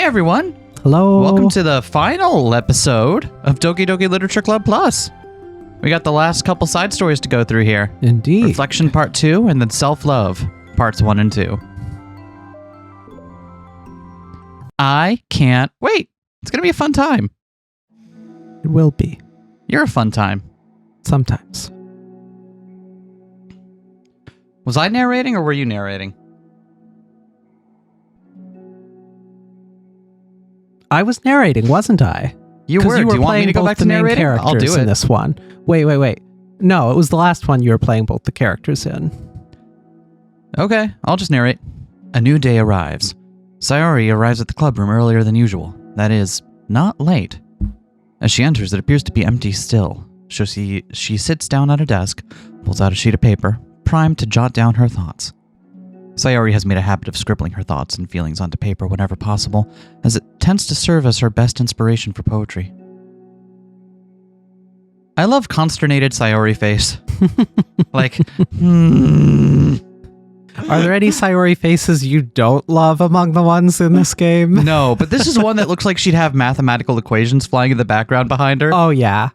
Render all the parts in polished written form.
Hey everyone! Hello! Welcome to the final episode of Doki Doki Literature Club Plus. We got the last couple side stories to go through here. Indeed. Reflection Part 2 and then Self-Love Parts 1 and 2. I can't wait. It's going to be a fun time. It will be. You're a fun time. Sometimes. Was I narrating or were you narrating? I was narrating, wasn't I? You were. Do you want me to go back to narrating? I'll do it. In this one. Wait. No, it was the last one you were playing both the characters in. Okay, I'll just narrate. A new day arrives. Sayori arrives at the clubroom earlier than usual. That is, not late. As she enters, it appears to be empty still. So she sits down at her desk, pulls out a sheet of paper, primed to jot down her thoughts. Sayori has made a habit of scribbling her thoughts and feelings onto paper whenever possible, as it tends to serve as her best inspiration for poetry. I love consternated Sayori face. Are there any Sayori faces you don't love among the ones in this game? No, but this is one that looks like she'd have mathematical equations flying in the background behind her. Oh yeah.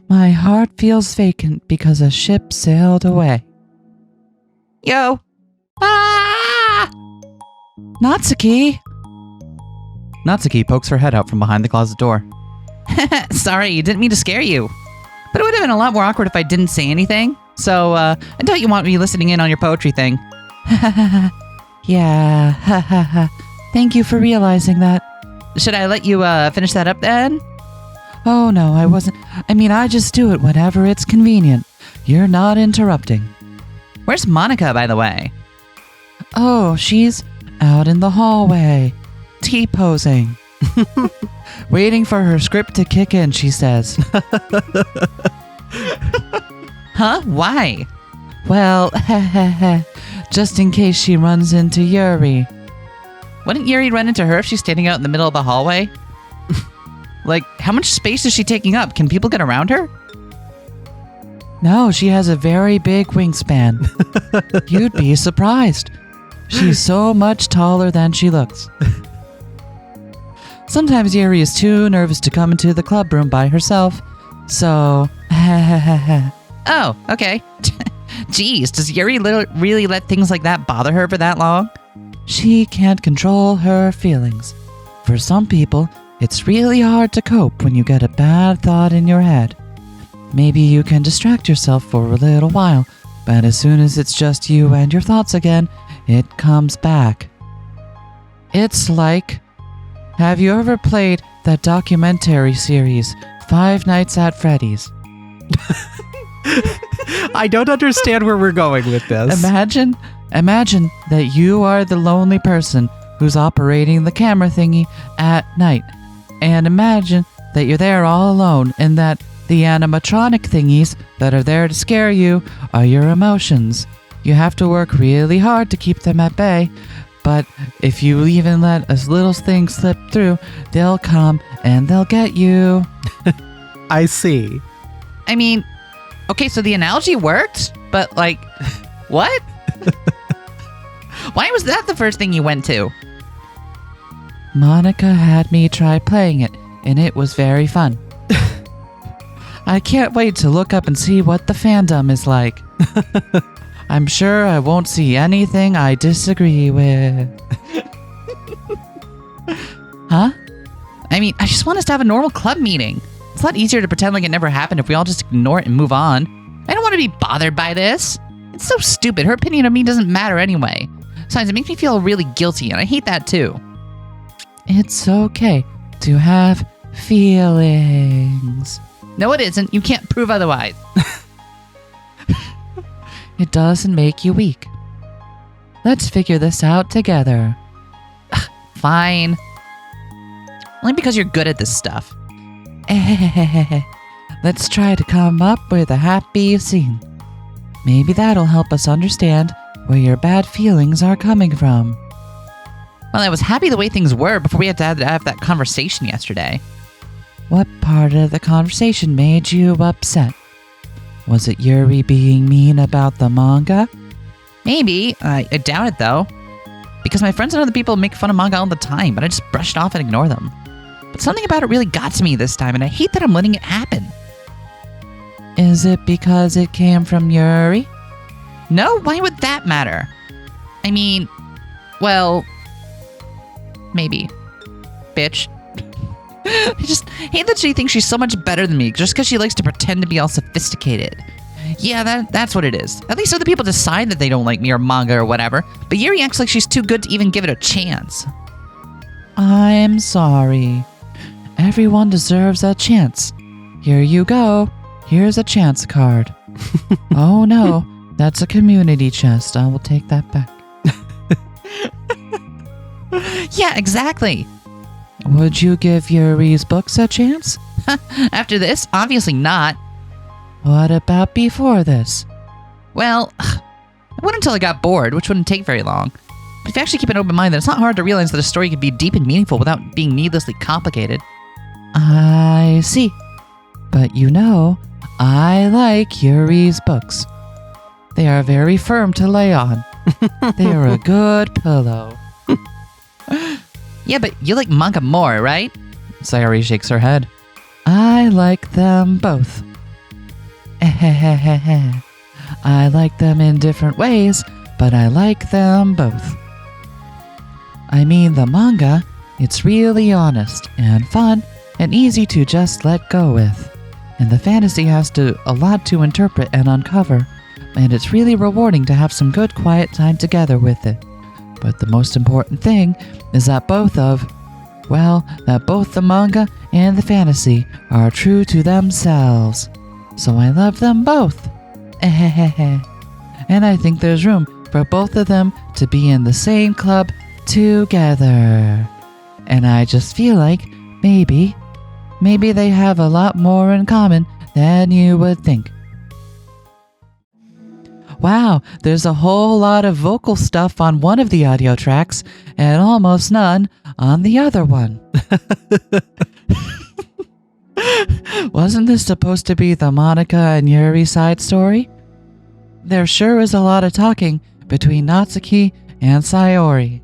My heart feels vacant because a ship sailed away. Yo! Ah! Natsuki! Natsuki pokes her head out from behind the closet door. Sorry, didn't mean to scare you. But it would have been a lot more awkward if I didn't say anything. So, I doubt you want me listening in on your poetry thing. Yeah, Thank you for realizing that. Should I let you, finish that up then? Oh, no, I wasn't. I just do it whenever it's convenient. You're not interrupting. Where's Monica, by the way? Oh, she's out in the hallway. T-posing. Waiting for her script to kick in, she says. Huh? Why? Well, just in case she runs into Yuri. Wouldn't Yuri run into her if she's standing out in the middle of the hallway? How much space is she taking up? Can people get around her? No, she has a very big wingspan. You'd be surprised. She's so much taller than she looks. Sometimes Yuri is too nervous to come into the clubroom by herself, so... Oh, okay. Jeez, does Yuri really let things like that bother her for that long? She can't control her feelings. For some people, it's really hard to cope when you get a bad thought in your head. Maybe you can distract yourself for a little while, but as soon as it's just you and your thoughts again, it comes back. It's like... Have you ever played that documentary series, 5 Nights at Freddy's? I don't understand where we're going with this. Imagine that you are the lonely person who's operating the camera thingy at night. And imagine that you're there all alone and that the animatronic thingies that are there to scare you are your emotions. You have to work really hard to keep them at bay, but if you even let a little thing slip through, they'll come and they'll get you. I see. Okay, so the analogy worked, but what? Why was that the first thing you went to? Monica had me try playing it, and it was very fun. I can't wait to look up and see what the fandom is like. I'm sure I won't see anything I disagree with. Huh? I just want us to have a normal club meeting. It's a lot easier to pretend like it never happened if we all just ignore it and move on. I don't want to be bothered by this. It's so stupid. Her opinion of me doesn't matter anyway. Besides, it makes me feel really guilty, and I hate that too. It's okay to have feelings. No, it isn't. You can't prove otherwise. It doesn't make you weak. Let's figure this out together. Fine. Only because you're good at this stuff. Let's try to come up with a happy scene. Maybe that'll help us understand where your bad feelings are coming from. Well, I was happy the way things were before we had to have that conversation yesterday. What part of the conversation made you upset? Was it Yuri being mean about the manga? Maybe. I doubt it, though. Because my friends and other people make fun of manga all the time, but I just brush it off and ignore them. But something about it really got to me this time, and I hate that I'm letting it happen. Is it because it came from Yuri? No, why would that matter? I mean, well, maybe. Bitch. I just hate that she thinks she's so much better than me just because she likes to pretend to be all sophisticated. Yeah, that's what it is. At least other people decide that they don't like me or manga or whatever, but Yuri acts like she's too good to even give it a chance. I'm sorry. Everyone deserves a chance. Here you go. Here's a chance card. Oh no, that's a community chest. I will take that back. Yeah, exactly. Would you give Yuri's books a chance? After this? Obviously not. What about before this? Well, I wouldn't until I got bored, which wouldn't take very long. But if you actually keep an open mind, then it's not hard to realize that a story can be deep and meaningful without being needlessly complicated. I see. But you know, I like Yuri's books. They are very firm to lay on. They are a good pillow. Yeah, but you like manga more, right? Sayori shakes her head. I like them both. I like them in different ways, but I like them both. I mean, the manga, it's really honest and fun and easy to just let go with. And the fantasy has a lot to interpret and uncover, and it's really rewarding to have some good quiet time together with it. But the most important thing is that both the manga and the fantasy are true to themselves. So I love them both. And I think there's room for both of them to be in the same club together. And I just feel like maybe they have a lot more in common than you would think. Wow, there's a whole lot of vocal stuff on one of the audio tracks and almost none on the other one. Wasn't this supposed to be the Monica and Yuri side story? There sure is a lot of talking between Natsuki and Sayori.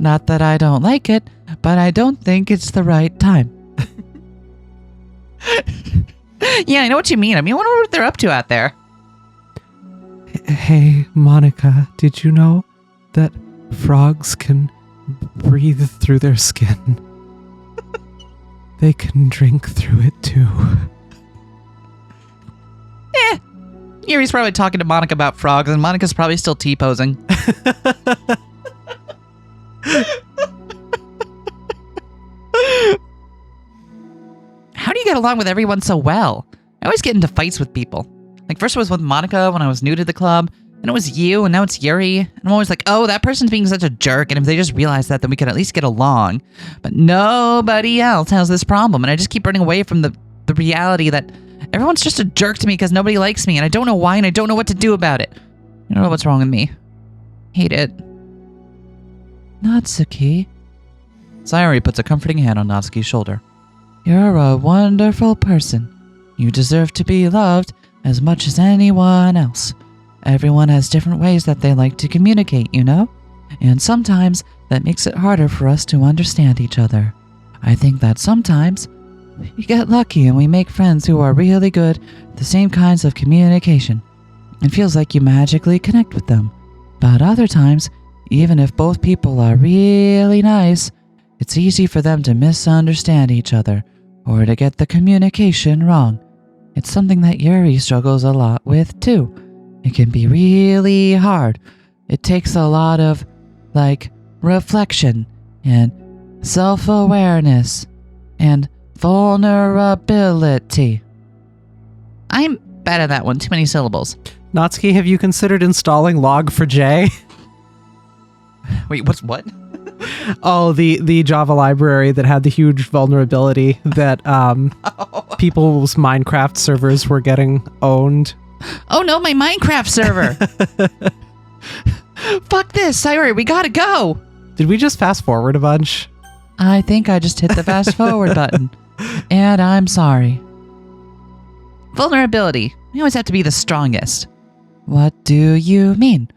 Not that I don't like it, but I don't think it's the right time. Yeah, I know what you mean. I mean, I wonder what they're up to out there. Hey, Monica, did you know that frogs can breathe through their skin? They can drink through it too. Yuri's probably talking to Monica about frogs, and Monica's probably still T-posing. How do you get along with everyone so well? I always get into fights with people. Like, first it was with Monica when I was new to the club, and it was you, and now it's Yuri. And I'm always like, oh, that person's being such a jerk, and if they just realize that, then we could at least get along. But nobody else has this problem, and I just keep running away from the reality that everyone's just a jerk to me because nobody likes me, and I don't know why, and I don't know what to do about it. I don't know what's wrong with me. Hate it. Natsuki. Sayori puts a comforting hand on Natsuki's shoulder. You're a wonderful person. You deserve to be loved as much as anyone else. Everyone has different ways that they like to communicate, you know? And sometimes that makes it harder for us to understand each other. I think that sometimes we get lucky and we make friends who are really good at the same kinds of communication. It feels like you magically connect with them. But other times, even if both people are really nice, it's easy for them to misunderstand each other or to get the communication wrong. It's something that Yuri struggles a lot with too. It can be really hard. It takes a lot of, reflection and self-awareness and vulnerability. I'm bad at that one. Too many syllables. Natsuki, have you considered installing Log4j? Wait, what? Oh, the Java library that had the huge vulnerability that people's Minecraft servers were getting owned. Oh no, my Minecraft server! Fuck this, Sayori, we gotta go! Did we just fast forward a bunch? I think I just hit the fast forward button. And I'm sorry. Vulnerability. We always have to be the strongest. What do you mean?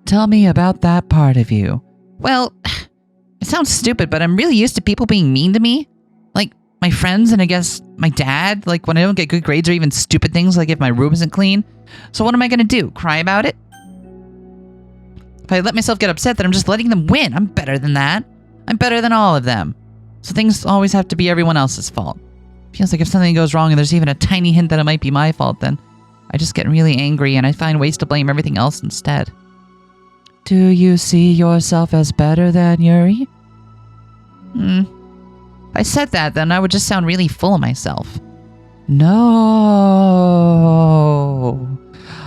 Tell me about that part of you. Well, it sounds stupid, but I'm really used to people being mean to me. Like my friends and I guess my dad, like when I don't get good grades or even stupid things like if my room isn't clean. So what am I going to do? Cry about it? If I let myself get upset, then I'm just letting them win. I'm better than that. I'm better than all of them. So things always have to be everyone else's fault. Feels like if something goes wrong and there's even a tiny hint that it might be my fault, then I just get really angry and I find ways to blame everything else instead. Do you see yourself as better than Yuri? If I said that, then I would just sound really full of myself. No.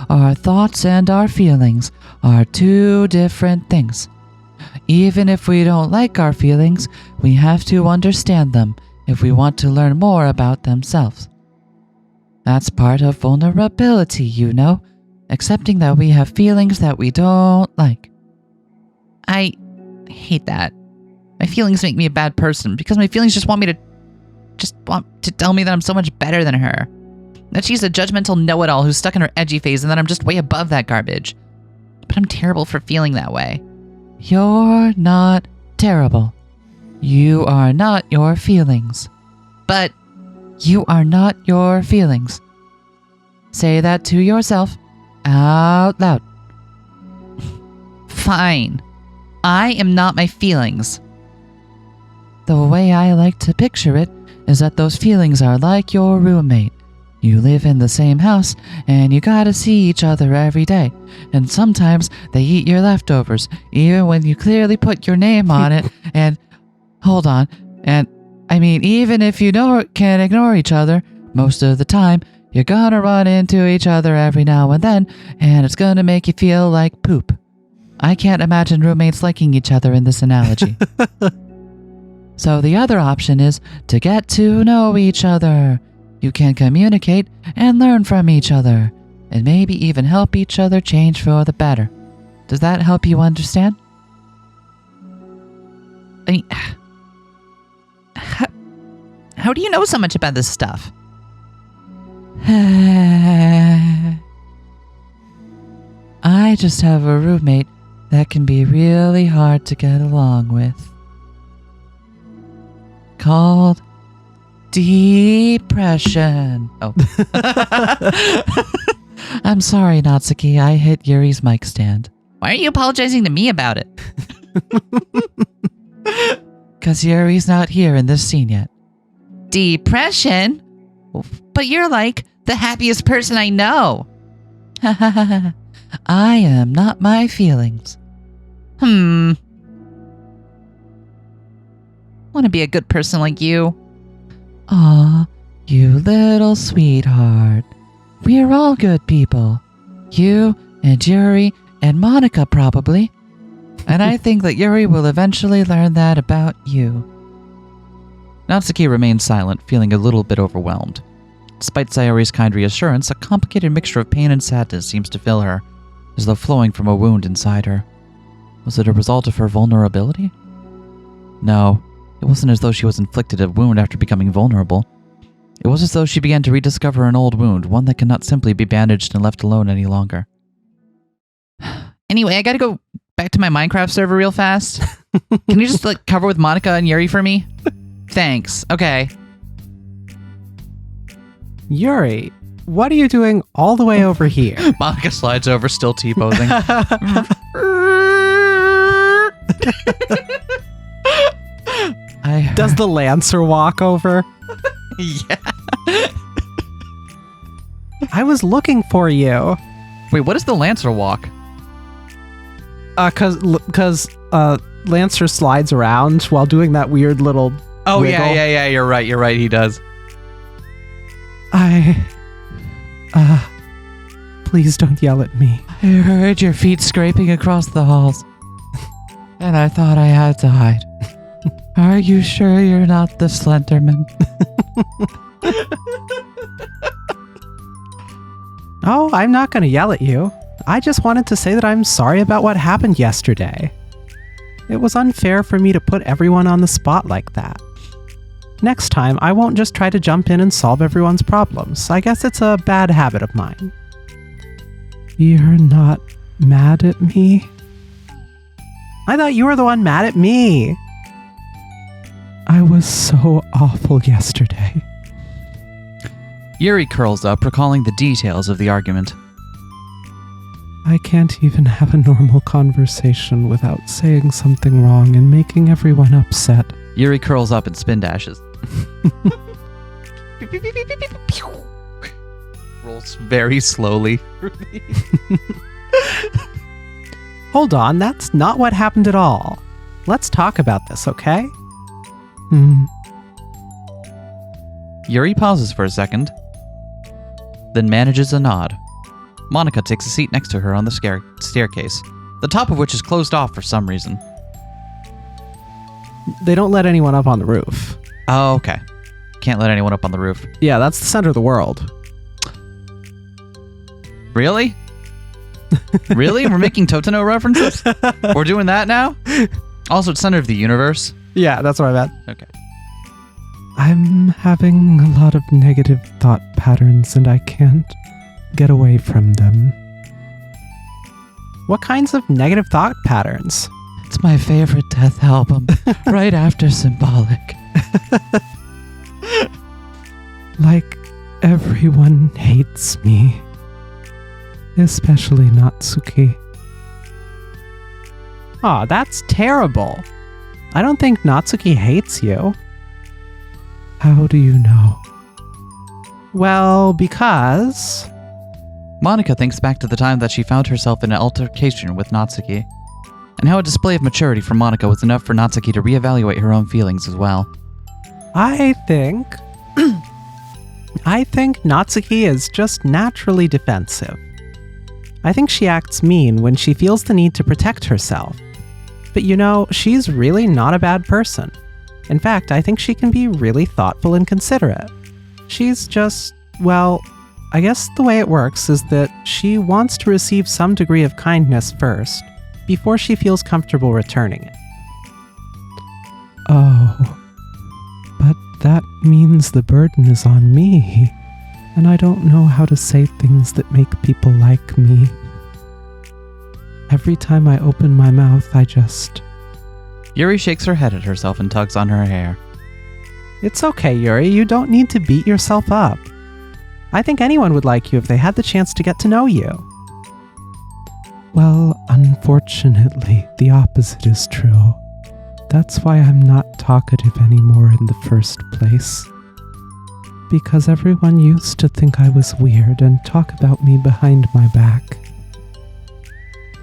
Our thoughts and our feelings are two different things. Even if we don't like our feelings, we have to understand them if we want to learn more about themselves. That's part of vulnerability, you know, accepting that we have feelings that we don't like. I hate that. My feelings make me a bad person because my feelings just want to tell me that I'm so much better than her. That she's a judgmental know-it-all who's stuck in her edgy phase and that I'm just way above that garbage. But I'm terrible for feeling that way. You're not terrible. You are not your feelings. But you are not your feelings. Say that to yourself out loud. Fine. I am not my feelings. The way I like to picture it is that those feelings are like your roommate. You live in the same house, and you gotta see each other every day. And sometimes they eat your leftovers, even when you clearly put your name on it. And, hold on, and, I mean, even if you can ignore each other, most of the time, you're gonna run into each other every now and then, and it's gonna make you feel like poop. I can't imagine roommates liking each other in this analogy. So the other option is to get to know each other. You can communicate and learn from each other, and maybe even help each other change for the better. Does that help you understand? I mean, how do you know so much about this stuff? I just have a roommate that can be really hard to get along with. Called depression. Oh. I'm sorry, Natsuki. I hit Yuri's mic stand. Why are you apologizing to me about it? Because Yuri's not here in this scene yet. Depression? But you're like the happiest person I know. I am not my feelings. Want to be a good person like you. Aw, you little sweetheart. We're all good people. You and Yuri and Monica probably. And I think that Yuri will eventually learn that about you. Natsuki remained silent, feeling a little bit overwhelmed. Despite Sayori's kind reassurance, a complicated mixture of pain and sadness seems to fill her, as though flowing from a wound inside her. Was it a result of her vulnerability? No, it wasn't as though she was inflicted a wound after becoming vulnerable. It was as though she began to rediscover an old wound, one that cannot simply be bandaged and left alone any longer. Anyway, I gotta go back to my Minecraft server real fast. Can you just cover with Monica and Yuri for me? Thanks. Okay. Yuri, what are you doing all the way over here? Monica slides over, still T-posing. Does the Lancer walk over? Yeah. I was looking for you. Wait, what is the Lancer walk? Cause Lancer slides around while doing that weird little Oh, wiggle. yeah, you're right, he does. Please don't yell at me. I heard your feet scraping across the halls, and I thought I had to hide. Are you sure you're not the Slenderman? Oh, I'm not going to yell at you. I just wanted to say that I'm sorry about what happened yesterday. It was unfair for me to put everyone on the spot like that. Next time, I won't just try to jump in and solve everyone's problems. I guess it's a bad habit of mine. You're not mad at me? I thought you were the one mad at me. I was so awful yesterday. Yuri curls up, recalling the details of the argument. I can't even have a normal conversation without saying something wrong and making everyone upset. Yuri curls up and spin dashes. Rolls very slowly. Hold on, that's not what happened at all. Let's talk about this, okay? Yuri pauses for a second, then manages a nod. Monica takes a seat next to her on the staircase, the top of which is closed off for some reason. They don't let anyone up on the roof. Oh, okay. Can't let anyone up on the roof. Yeah, that's the center of the world. Really? Really? We're making Totino references? We're doing that now? Also, it's center of the universe. Yeah, that's what I meant. Okay. I'm having a lot of negative thought patterns and I can't get away from them. What kinds of negative thought patterns? It's my favorite Death album, right after Symbolic. Like everyone hates me. Especially Natsuki. Aw, that's terrible. I don't think Natsuki hates you. How do you know? Well, because... Monica thinks back to the time that she found herself in an altercation with Natsuki, and how a display of maturity from Monica was enough for Natsuki to reevaluate her own feelings as well. I think Natsuki is just naturally defensive. I think she acts mean when she feels the need to protect herself. But you know, she's really not a bad person. In fact, I think she can be really thoughtful and considerate. She's just, well, I guess the way it works is that she wants to receive some degree of kindness first, before she feels comfortable returning it. Oh, but that means the burden is on me, and I don't know how to say things that make people like me. Every time I open my mouth, I just... Yuri shakes her head at herself and tugs on her hair. It's okay, Yuri, you don't need to beat yourself up. I think anyone would like you if they had the chance to get to know you. Well, unfortunately, the opposite is true. That's why I'm not talkative anymore in the first place. Because everyone used to think I was weird and talk about me behind my back.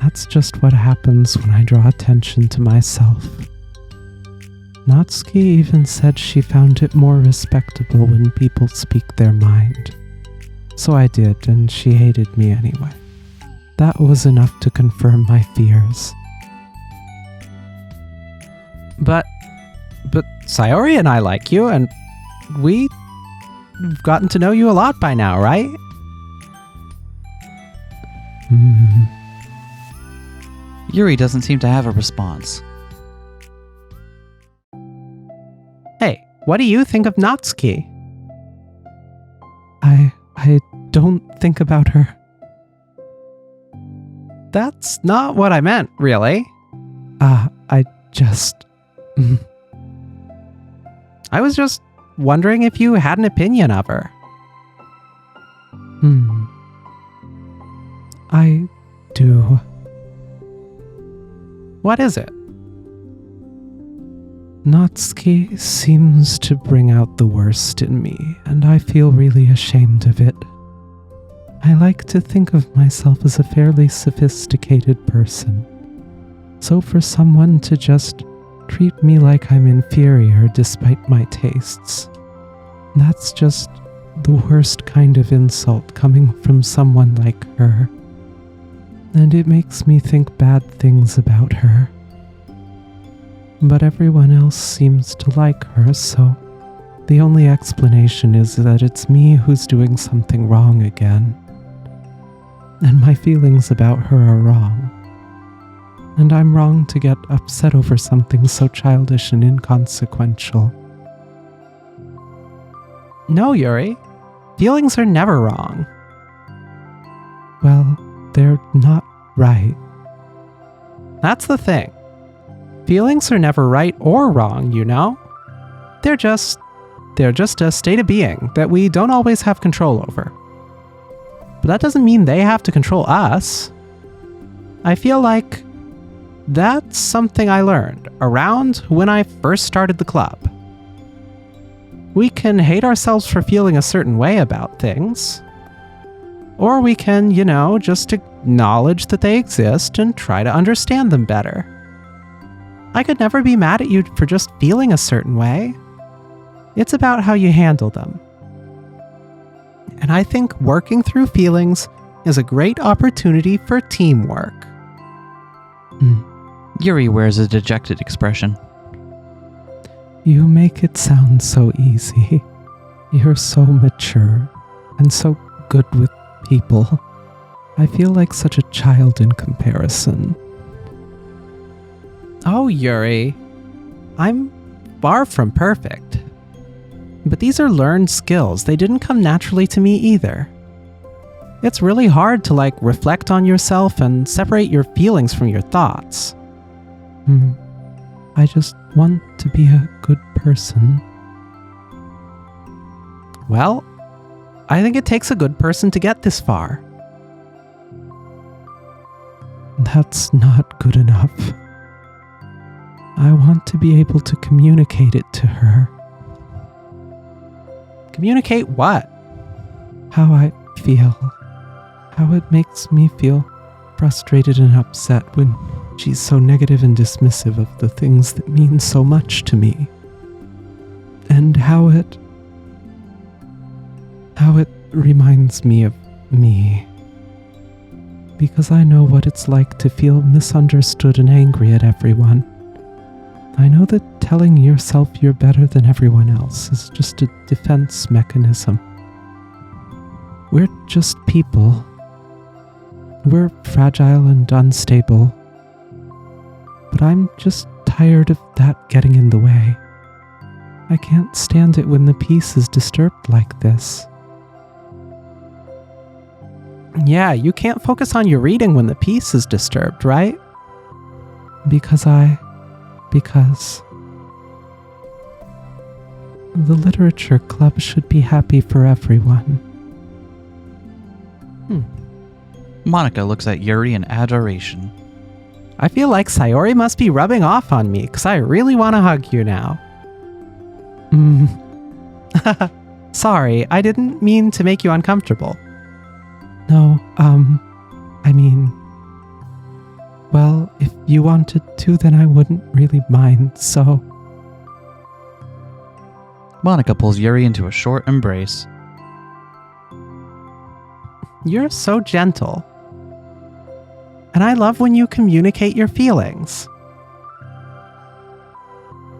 That's just what happens when I draw attention to myself. Natsuki even said she found it more respectable when people speak their mind. So I did, and she hated me anyway. That was enough to confirm my fears. But Sayori and I like you, and we've gotten to know you a lot by now, right? Yuri doesn't seem to have a response. Hey, what do you think of Natsuki? I don't think about her. That's not what I meant, really. I was just wondering if you had an opinion of her. I do. What is it? Natsuki seems to bring out the worst in me, and I feel really ashamed of it. I like to think of myself as a fairly sophisticated person. So for someone to just treat me like I'm inferior despite my tastes, that's just the worst kind of insult coming from someone like her. And it makes me think bad things about her. But everyone else seems to like her, so the only explanation is that it's me who's doing something wrong again. And my feelings about her are wrong. And I'm wrong to get upset over something so childish and inconsequential. No, Yuri. Feelings are never wrong. Well, they're not right. That's the thing. Feelings are never right or wrong, you know? They're just a state of being that we don't always have control over. But that doesn't mean they have to control us. I feel like that's something I learned around when I first started the club. We can hate ourselves for feeling a certain way about things. Or we can, just acknowledge that they exist and try to understand them better. I could never be mad at you for just feeling a certain way. It's about how you handle them. And I think working through feelings is a great opportunity for teamwork. Yuri wears a dejected expression. You make it sound so easy. You're so mature and so good with people. I feel like such a child in comparison. Oh, Yuri. I'm far from perfect. But these are learned skills. They didn't come naturally to me either. It's really hard to reflect on yourself and separate your feelings from your thoughts. I just want to be a good person. Well, I think it takes a good person to get this far. That's not good enough. I want to be able to communicate it to her. Communicate what? How I feel. How it makes me feel frustrated and upset when she's so negative and dismissive of the things that mean so much to me. And how it reminds me of me. Because I know what it's like to feel misunderstood and angry at everyone. I know that telling yourself you're better than everyone else is just a defense mechanism. We're just people. We're fragile and unstable. But I'm just tired of that getting in the way. I can't stand it when the peace is disturbed like this. Yeah, you can't focus on your reading when the peace is disturbed, right? Because the literature club should be happy for everyone. Monica looks at Yuri in adoration. I feel like Sayori must be rubbing off on me because I really want to hug you now. Sorry, I didn't mean to make you uncomfortable. No, well, if you wanted to, then I wouldn't really mind, so... Monica pulls Yuri into a short embrace. You're so gentle. And I love when you communicate your feelings.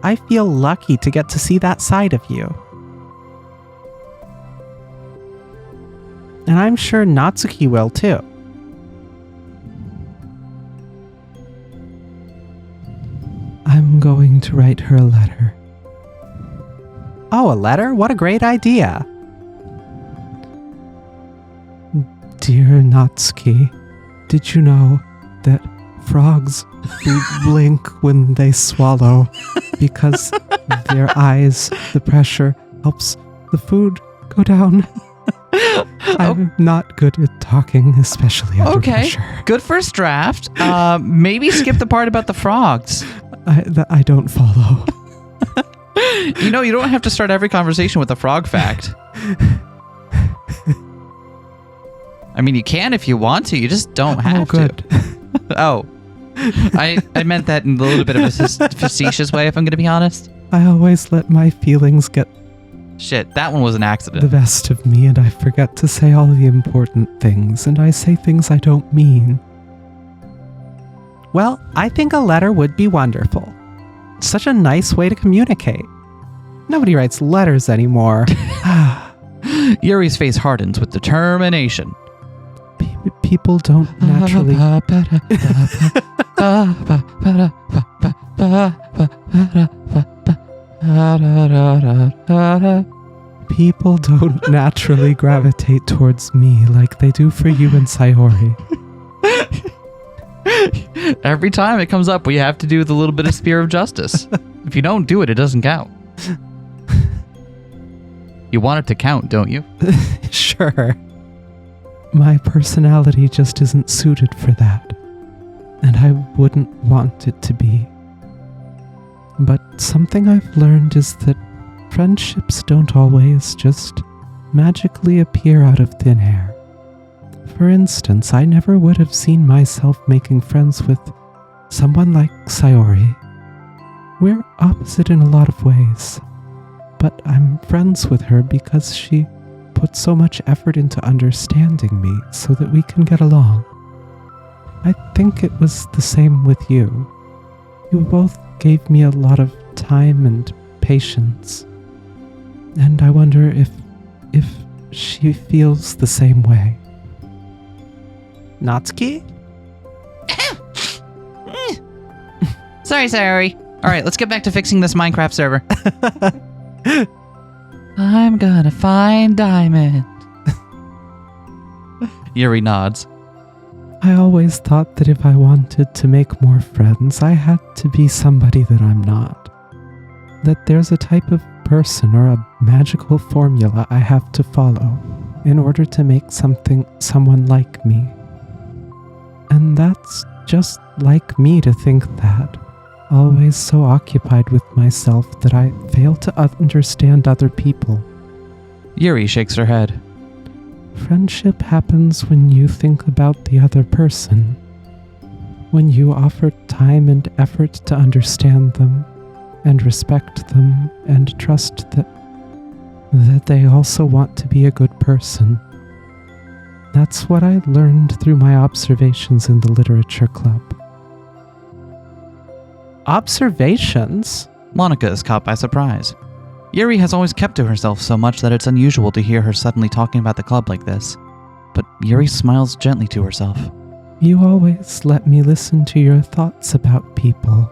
I feel lucky to get to see that side of you. And I'm sure Natsuki will too. I'm going to write her a letter. Oh, a letter? What a great idea. Dear Natsuki, did you know that frogs blink when they swallow because their eyes, the pressure helps the food go down? I'm not good at talking, especially under pressure. Good first draft. Maybe skip the part about the frogs. I don't follow. You don't have to start every conversation with a frog fact. I mean, you can if you want to. You just don't have to. Oh. I meant that in a little bit of a facetious way, if I'm going to be honest. I always let my feelings get... Shit, that one was an accident. The best of me, and I forget to say all the important things, and I say things I don't mean. Well, I think a letter would be wonderful. Such a nice way to communicate. Nobody writes letters anymore. Yuri's face hardens with determination. People don't naturally... People don't naturally gravitate towards me like they do for you and Sayori. Every time it comes up, we have to do the little bit of spear of justice. If you don't do it, it doesn't count. You want it to count, don't you? Sure. My personality just isn't suited for that, and I wouldn't want it to be. But something I've learned is that friendships don't always just magically appear out of thin air. For instance, I never would have seen myself making friends with someone like Sayori. We're opposite in a lot of ways, but I'm friends with her because she put so much effort into understanding me so that we can get along. I think it was the same with you. You both gave me a lot of time and patience, and I wonder if she feels the same way. Natsuki? Sorry, Sayori. All right, let's get back to fixing this Minecraft server. I'm gonna find diamond. Yuri nods. I always thought that if I wanted to make more friends, I had to be somebody that I'm not. That there's a type of person or a magical formula I have to follow in order to make someone like me. And that's just like me to think that. Always so occupied with myself that I fail to understand other people. Yuri shakes her head. Friendship happens when you think about the other person. When you offer time and effort to understand them, and respect them, and trust that they also want to be a good person. That's what I learned through my observations in the literature club. Observations? Monika is caught by surprise. Yuri has always kept to herself so much that it's unusual to hear her suddenly talking about the club like this. But Yuri smiles gently to herself. You always let me listen to your thoughts about people.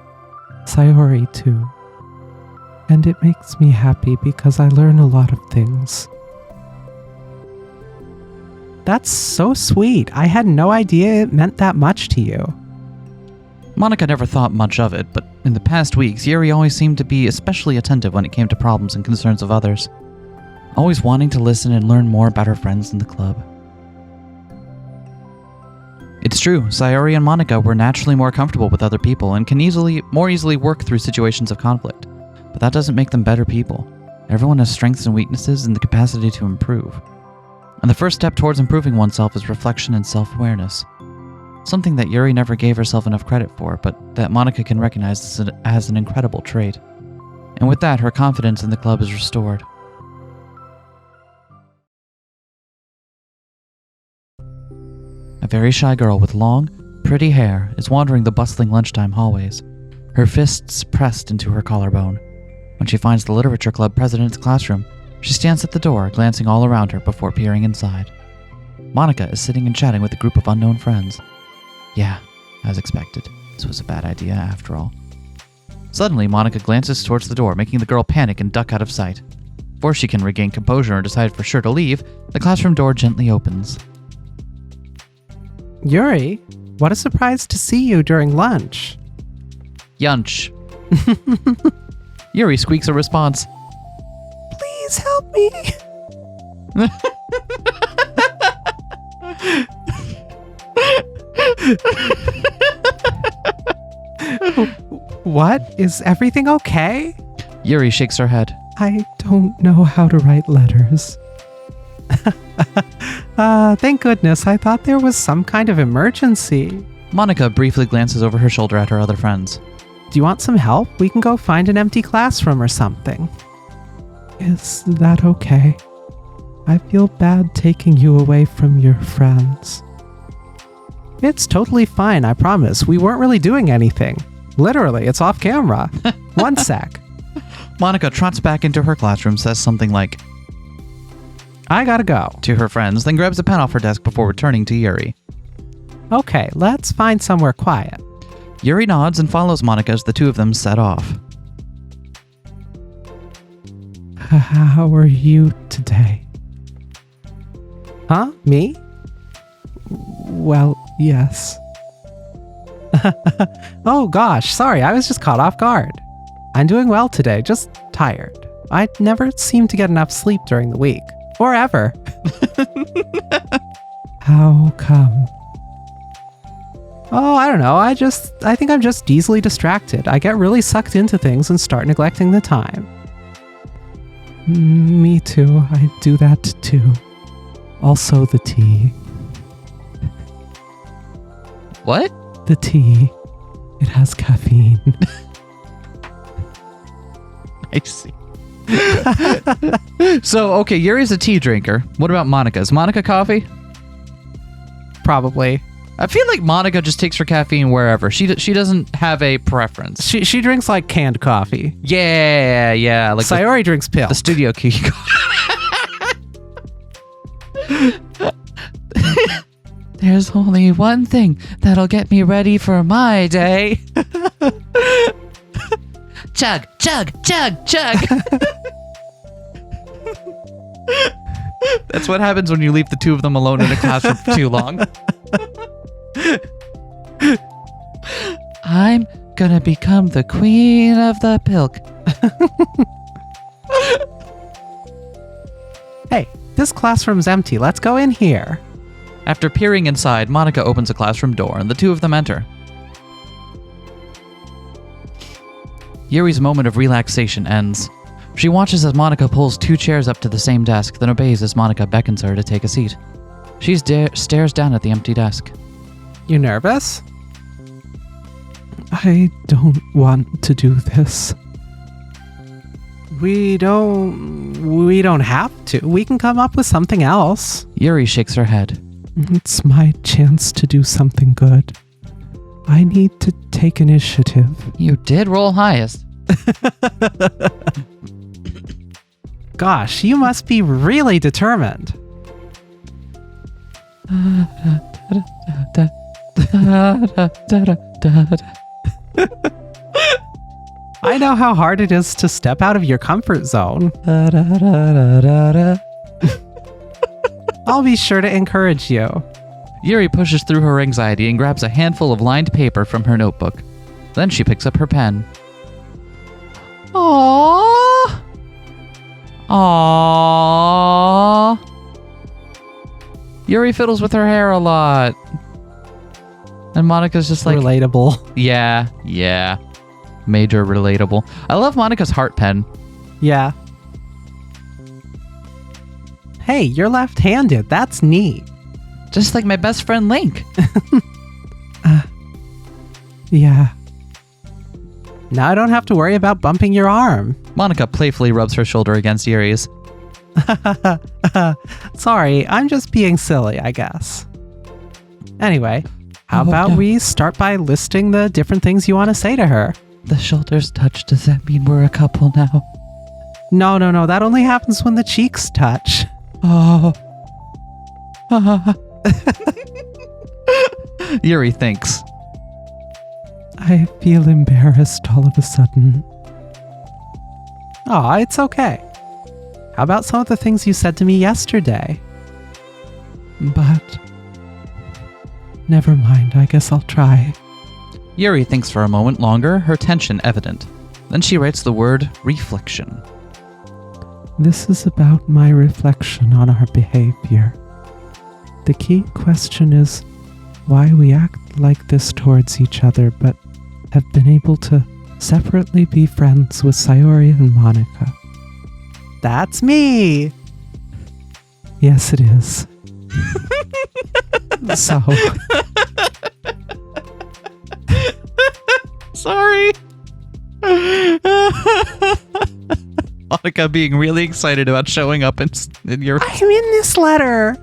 Sayori too. And it makes me happy because I learn a lot of things. That's so sweet. I had no idea it meant that much to you. Monika never thought much of it, but in the past weeks, Yuri always seemed to be especially attentive when it came to problems and concerns of others, always wanting to listen and learn more about her friends in the club. It's true, Sayori and Monika were naturally more comfortable with other people and can more easily work through situations of conflict, but that doesn't make them better people. Everyone has strengths and weaknesses and the capacity to improve. And the first step towards improving oneself is reflection and self-awareness. Something that Yuri never gave herself enough credit for, but that Monika can recognize as an incredible trait. And with that, her confidence in the club is restored. A very shy girl with long, pretty hair is wandering the bustling lunchtime hallways, her fists pressed into her collarbone. When she finds the literature club president's classroom, she stands at the door, glancing all around her before peering inside. Monika is sitting and chatting with a group of unknown friends. Yeah, as expected. This was a bad idea after all. Suddenly, Monika glances towards the door, making the girl panic and duck out of sight. Before she can regain composure and decide for sure to leave, the classroom door gently opens. Yuri, what a surprise to see you during lunch. Yunch. Yuri squeaks a response. Please help me. What? Is everything okay? Yuri shakes her head. I don't know how to write letters. Thank goodness. I thought there was some kind of emergency. Monika briefly glances over her shoulder at her other friends. Do you want some help? We can go find an empty classroom or something. Is that okay? I feel bad taking you away from your friends. It's totally fine, I promise. We weren't really doing anything. Literally, it's off camera. One sec. Monika trots back into her classroom, says something like, I gotta go. to her friends, then grabs a pen off her desk before returning to Yuri. Okay, let's find somewhere quiet. Yuri nods and follows Monika as the two of them set off. How are you today? Huh? Me? Well, Yes. Oh gosh, sorry, I was just caught off guard. I'm doing well today, just tired. I never seem to get enough sleep during the week. Or ever. How come? Oh, I don't know. I think I'm just easily distracted. I get really sucked into things and start neglecting the time. Me too. I do that too. Also the tea. What? The tea. It has caffeine. I see. So, okay, Yuri's a tea drinker. What about Monica? Is Monica coffee? Probably. I feel like Monica just takes her caffeine wherever. She doesn't have a preference. She drinks like canned coffee. Yeah. Like Sayori drinks pills. the studio key. There's only one thing that'll get me ready for my day. Chug, chug, chug, chug. That's what happens when you leave the two of them alone in a classroom for too long. I'm gonna become the queen of the pilk. Hey, this classroom's empty. Let's go in here. After peering inside, Monica opens a classroom door and the two of them enter. Yuri's moment of relaxation ends. She watches as Monica pulls two chairs up to the same desk, then obeys as Monica beckons her to take a seat. She stares down at the empty desk. You nervous? I don't want to do this. We don't have to. We can come up with something else. Yuri shakes her head. It's my chance to do something good. I need to take initiative. You did roll highest. Gosh, you must be really determined. I know how hard it is to step out of your comfort zone. I'll be sure to encourage you. Yuri pushes through her anxiety and grabs a handful of lined paper from her notebook. Then she picks up her pen. Aww. Aww. Yuri fiddles with her hair a lot. And Monica's just like... Relatable. Yeah. Major relatable. I love Monica's heart pen. Yeah. Hey, you're left-handed. That's neat. Just like my best friend Link. Yeah. Now I don't have to worry about bumping your arm. Monica playfully rubs her shoulder against Yuri's. Sorry, I'm just being silly, I guess. Anyway, how about we start by listing the different things you want to say to her? The shoulders touch. Does that mean we're a couple now? No. That only happens when the cheeks touch. Oh. Yuri thinks. I feel embarrassed all of a sudden. Aw, it's okay. How about some of the things you said to me yesterday? But... never mind, I guess I'll try. Yuri thinks for a moment longer, her tension evident. Then she writes the word reflection. This is about my reflection on our behavior. The key question is why we act like this towards each other, but have been able to separately be friends with Sayori and Monica. That's me! Yes, it is. So... Sorry. Monica being really excited about showing up in your... I'm in this letter!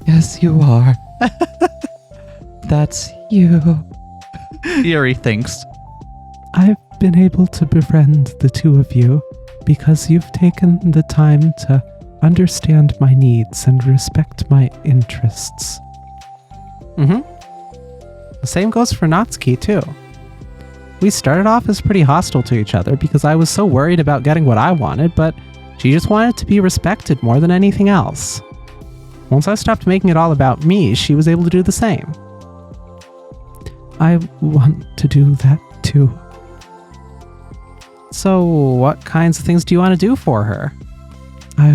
Yes, you are. That's you. Yuri thinks. I've been able to befriend the two of you because you've taken the time to understand my needs and respect my interests. The same goes for Natsuki, too. We started off as pretty hostile to each other because I was so worried about getting what I wanted, but she just wanted to be respected more than anything else. Once I stopped making it all about me, she was able to do the same. I want to do that too. So, what kinds of things do you want to do for her? I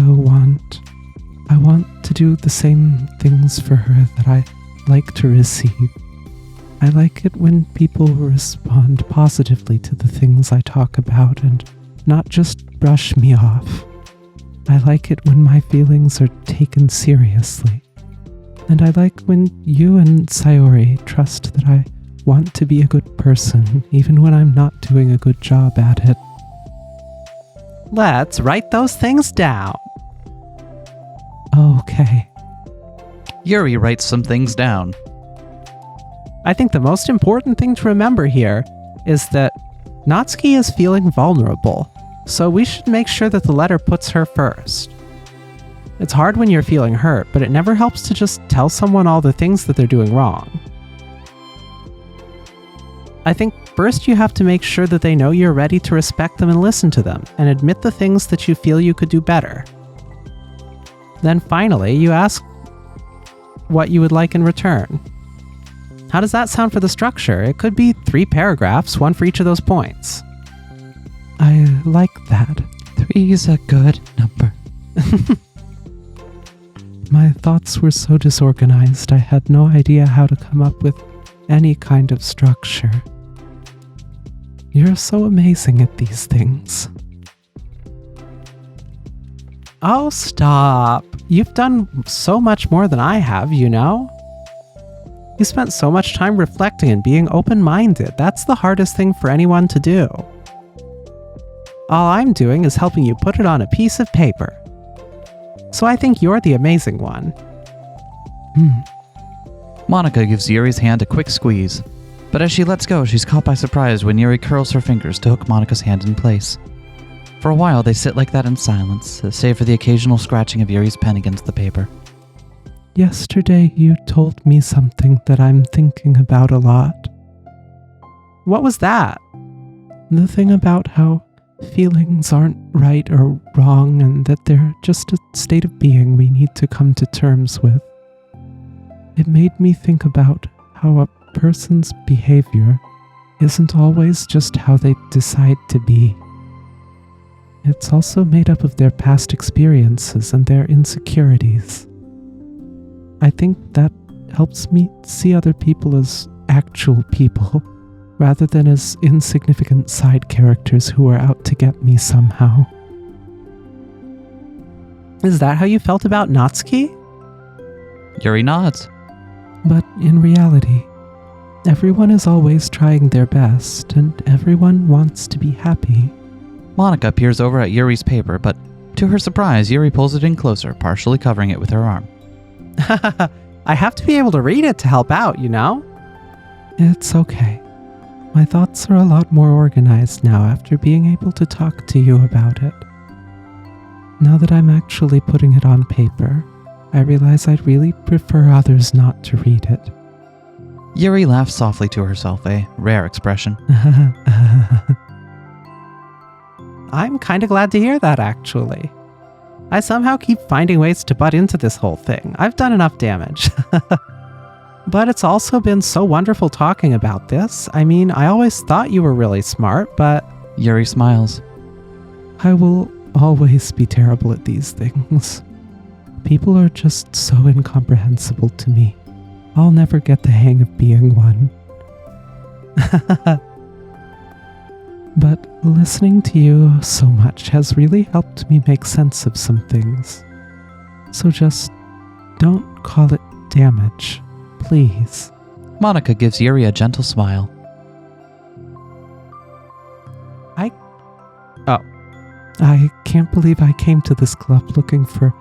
want to do the same things for her that I like to receive. I like it when people respond positively to the things I talk about and not just brush me off. I like it when my feelings are taken seriously. And I like when you and Sayori trust that I want to be a good person, even when I'm not doing a good job at it. Let's write those things down. Okay. Yuri writes some things down. I think the most important thing to remember here is that Natsuki is feeling vulnerable, so we should make sure that the letter puts her first. It's hard when you're feeling hurt, but it never helps to just tell someone all the things that they're doing wrong. I think first you have to make sure that they know you're ready to respect them and listen to them, and admit the things that you feel you could do better. Then finally, you ask what you would like in return. How does that sound for the structure? It could be 3 paragraphs, one for each of those points. I like that. 3 is a good number. My thoughts were so disorganized, I had no idea how to come up with any kind of structure. You're so amazing at these things. Oh, stop. You've done so much more than I have, you know? You spent so much time reflecting and being open-minded. That's the hardest thing for anyone to do. All I'm doing is helping you put it on a piece of paper. So I think you're the amazing one. Monika gives Yuri's hand a quick squeeze, but as she lets go, she's caught by surprise when Yuri curls her fingers to hook Monika's hand in place. For a while, they sit like that in silence, save for the occasional scratching of Yuri's pen against the paper. Yesterday, you told me something that I'm thinking about a lot. What was that? The thing about how feelings aren't right or wrong and that they're just a state of being we need to come to terms with. It made me think about how a person's behavior isn't always just how they decide to be. It's also made up of their past experiences and their insecurities. I think that helps me see other people as actual people, rather than as insignificant side characters who are out to get me somehow. Is that how you felt about Natsuki? Yuri nods. But in reality, everyone is always trying their best, and everyone wants to be happy. Monika peers over at Yuri's paper, but to her surprise, Yuri pulls it in closer, partially covering it with her arm. I have to be able to read it to help out, you know? It's okay. My thoughts are a lot more organized now after being able to talk to you about it. Now that I'm actually putting it on paper, I realize I'd really prefer others not to read it. Yuri laughs softly to herself, a rare expression. I'm kinda glad to hear that, actually. I somehow keep finding ways to butt into this whole thing. I've done enough damage. But it's also been so wonderful talking about this. I mean, I always thought you were really smart, but... Yuri smiles. I will always be terrible at these things. People are just so incomprehensible to me. I'll never get the hang of being one. But listening to you so much has really helped me make sense of some things. So just don't call it damage, please. Monika gives Yuri a gentle smile. I can't believe I came to this club looking for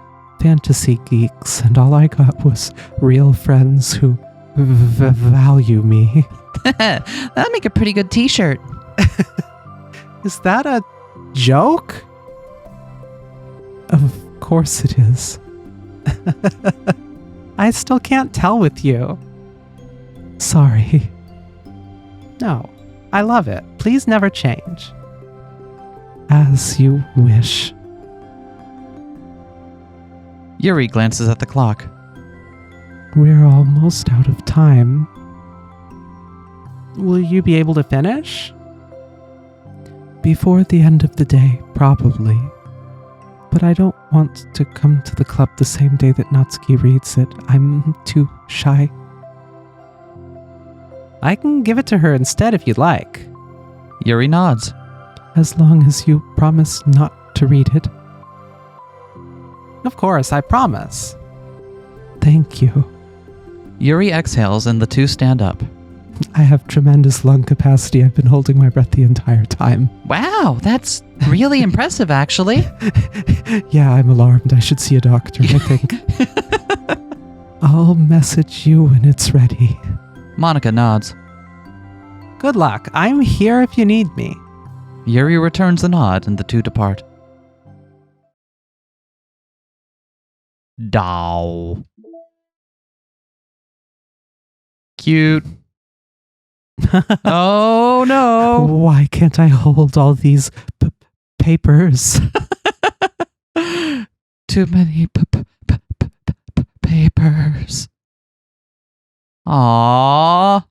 fantasy geeks, and all I got was real friends who value me. That'd make a pretty good t-shirt. Is that a joke? Of course it is. I still can't tell with you. Sorry. No, I love it. Please never change. As you wish. Yuri glances at the clock. We're almost out of time. Will you be able to finish? Before the end of the day, probably. But I don't want to come to the club the same day that Natsuki reads it. I'm too shy. I can give it to her instead if you'd like. Yuri nods. As long as you promise not to read it. Of course, I promise. Thank you. Yuri exhales and the two stand up. I have tremendous lung capacity. I've been holding my breath the entire time. Wow, that's really impressive, actually. Yeah, I'm alarmed. I should see a doctor, I think. I'll message you when it's ready. Monica nods. Good luck. I'm here if you need me. Yuri returns the nod and the two depart. Dow. Cute. Oh no. Why can't I hold all these papers? Too many papers. Aww.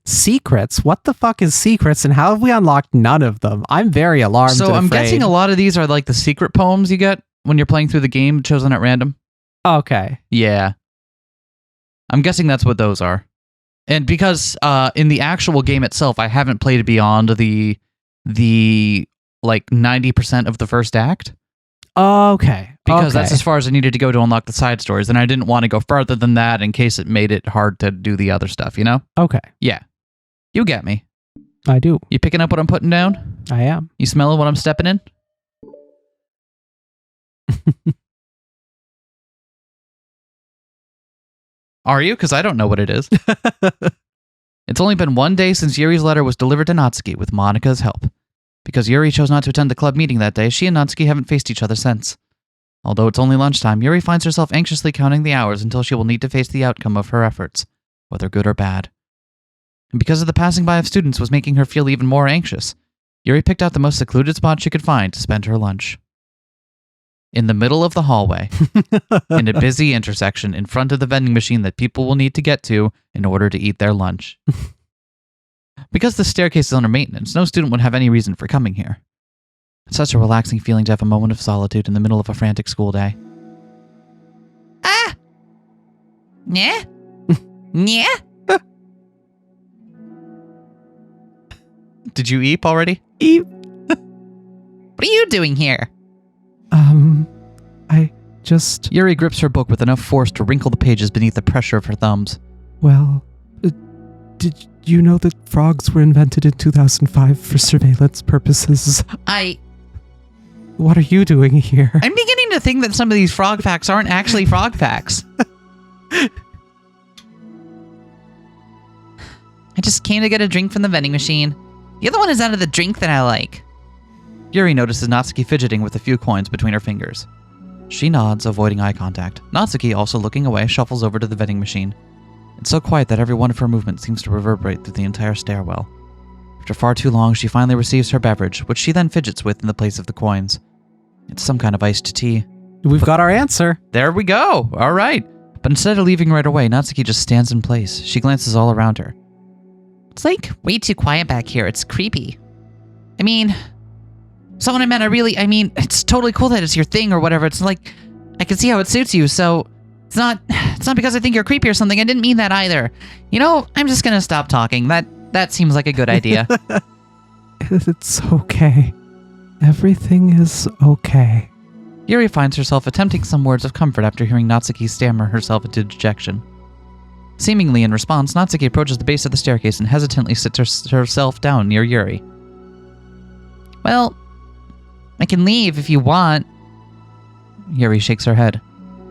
Secrets? What the fuck is secrets and how have we unlocked none of them? I'm very alarmed. So I'm guessing a lot of these are like the secret poems you get when you're playing through the game chosen at random. Okay. Yeah. I'm guessing that's what those are. And because in the actual game itself, I haven't played beyond the like 90% of the first act. Okay. Because that's as far as I needed to go to unlock the side stories, and I didn't want to go further than that in case it made it hard to do the other stuff, you know? Okay. Yeah. You get me. I do. You picking up what I'm putting down? I am. You smelling what I'm stepping in? Are you? Because I don't know what it is. It's only been one day since Yuri's letter was delivered to Natsuki with Monika's help. Because Yuri chose not to attend the club meeting that day, she and Natsuki haven't faced each other since. Although it's only lunchtime, Yuri finds herself anxiously counting the hours until she will need to face the outcome of her efforts, whether good or bad. And because of the passing by of students was making her feel even more anxious, Yuri picked out the most secluded spot she could find to spend her lunch. In the middle of the hallway, in a busy intersection in front of the vending machine that people will need to get to in order to eat their lunch. Because the staircase is under maintenance, no student would have any reason for coming here. It's such a relaxing feeling to have a moment of solitude in the middle of a frantic school day. Ah! Yeah? Yeah? Did you eep already? Eep. What are you doing here? I just... Yuri grips her book with enough force to wrinkle the pages beneath the pressure of her thumbs. Well, did you know that frogs were invented in 2005 for surveillance purposes? What are you doing here? I'm beginning to think that some of these frog facts aren't actually frog facts. I just came to get a drink from the vending machine. The other one is out of the drink that I like. Yuri notices Natsuki fidgeting with a few coins between her fingers. She nods, avoiding eye contact. Natsuki, also looking away, shuffles over to the vending machine. It's so quiet that every one of her movements seems to reverberate through the entire stairwell. After far too long, she finally receives her beverage, which she then fidgets with in the place of the coins. It's some kind of iced tea. We've got our answer. There we go. All right. But instead of leaving right away, Natsuki just stands in place. She glances all around her. It's like way too quiet back here. It's creepy. I mean, it's totally cool that it's your thing or whatever. It's like, I can see how it suits you, so it's not because I think you're creepy or something. I didn't mean that either. You know, I'm just gonna stop talking. That seems like a good idea. It's okay. Everything is okay. Yuri finds herself attempting some words of comfort after hearing Natsuki stammer herself into dejection. Seemingly in response, Natsuki approaches the base of the staircase and hesitantly sits herself down near Yuri. Well, I can leave if you want. Yuri shakes her head.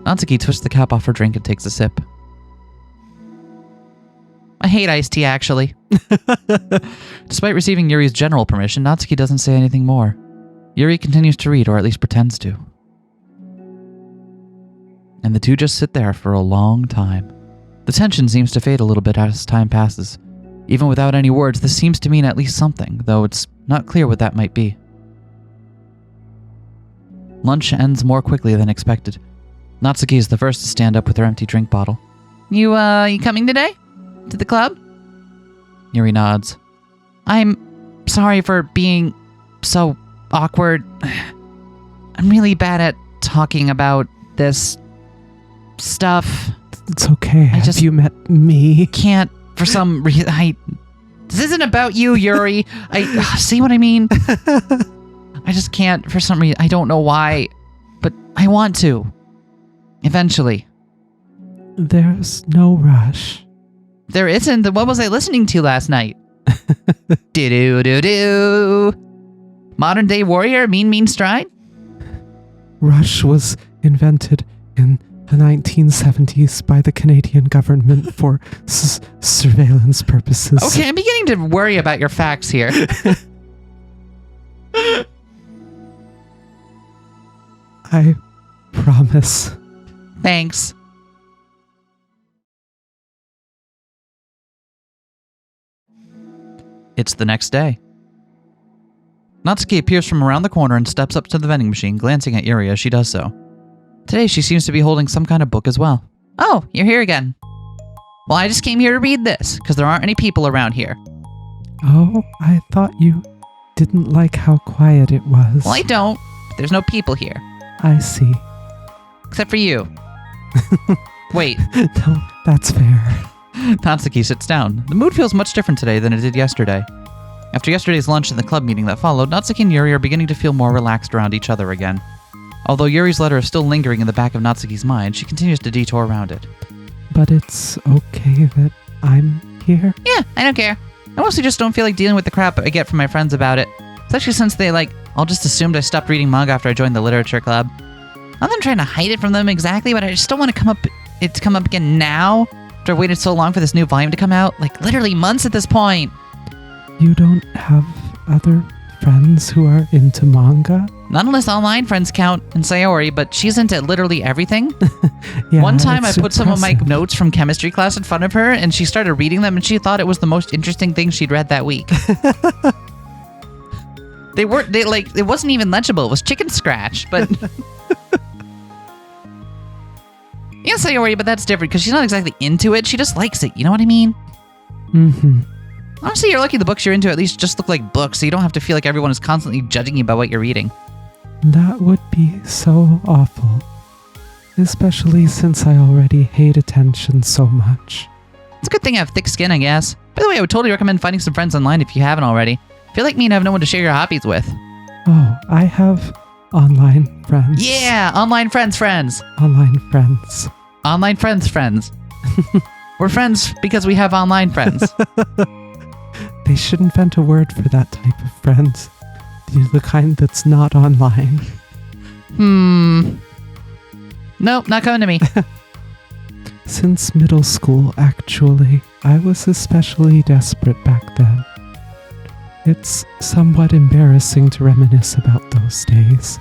Natsuki twists the cap off her drink and takes a sip. I hate iced tea, actually. Despite receiving Yuri's general permission, Natsuki doesn't say anything more. Yuri continues to read, or at least pretends to. And the two just sit there for a long time. The tension seems to fade a little bit as time passes. Even without any words, this seems to mean at least something, though it's not clear what that might be. Lunch ends more quickly than expected. Natsuki is the first to stand up with her empty drink bottle. You coming today? To the club? Yuri nods. I'm sorry for being so awkward. I'm really bad at talking about this stuff. It's okay. Have you met me? Can't, for some reason, this isn't about you, Yuri. See what I mean? I just can't, for some reason. I don't know why, but I want to. Eventually. There's no rush. There isn't. Then what was I listening to last night? Do-do-do-do. Modern day warrior, mean stride? Rush was invented in the 1970s by the Canadian government for surveillance purposes. Okay, I'm beginning to worry about your facts here. I promise. Thanks. It's the next day. Natsuki appears from around the corner and steps up to the vending machine, glancing at Yuri as she does so. Today, she seems to be holding some kind of book as well. Oh, you're here again. Well, I just came here to read this, because there aren't any people around here. Oh, I thought you didn't like how quiet it was. Well, I don't. There's no people here. I see. Except for you. Wait. No, that's fair. Natsuki sits down. The mood feels much different today than it did yesterday. After yesterday's lunch and the club meeting that followed, Natsuki and Yuri are beginning to feel more relaxed around each other again. Although Yuri's letter is still lingering in the back of Natsuki's mind, she continues to detour around it. But it's okay that I'm here? Yeah, I don't care. I mostly just don't feel like dealing with the crap I get from my friends about it. Especially since they, all just assumed I stopped reading manga after I joined the literature club. Not that I'm trying to hide it from them exactly, but I just don't want to come up again now, after I waited so long for this new volume to come out. Literally months at this point. You don't have other friends who are into manga? Not unless online friends count, and Sayori, but she's into literally everything. Yeah, one time I put some of my impressive. notes from chemistry class in front of her, and she started reading them, and she thought it was the most interesting thing she'd read that week. It wasn't even legible. It was chicken scratch, but... Yeah, Sayori, but that's different, because she's not exactly into it. She just likes it, you know what I mean? Mm-hmm. Honestly, you're lucky the books you're into at least just look like books, so you don't have to feel like everyone is constantly judging you by what you're reading. That would be so awful. Especially since I already hate attention so much. It's a good thing I have thick skin, I guess. By the way, I would totally recommend finding some friends online if you haven't already. I feel like me and have no one to share your hobbies with. Oh, I have online friends. Yeah, online friends. Online friends. Online friends. We're friends because we have online friends. They should invent a word for that type of friends. The kind that's not online. Nope, not coming to me. Since middle school, actually, I was especially desperate back then. It's somewhat embarrassing to reminisce about those days.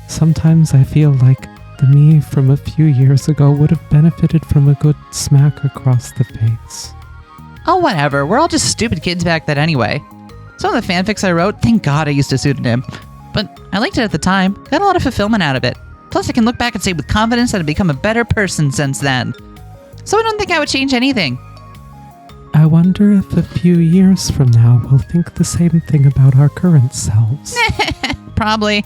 Sometimes I feel like the me from a few years ago would have benefited from a good smack across the face. Oh, whatever. We're all just stupid kids back then anyway. Some of the fanfics I wrote, thank God I used a pseudonym. But I liked it at the time. Got a lot of fulfillment out of it. Plus, I can look back and say with confidence that I've become a better person since then. So I don't think I would change anything. I wonder if a few years from now we'll think the same thing about our current selves. Probably.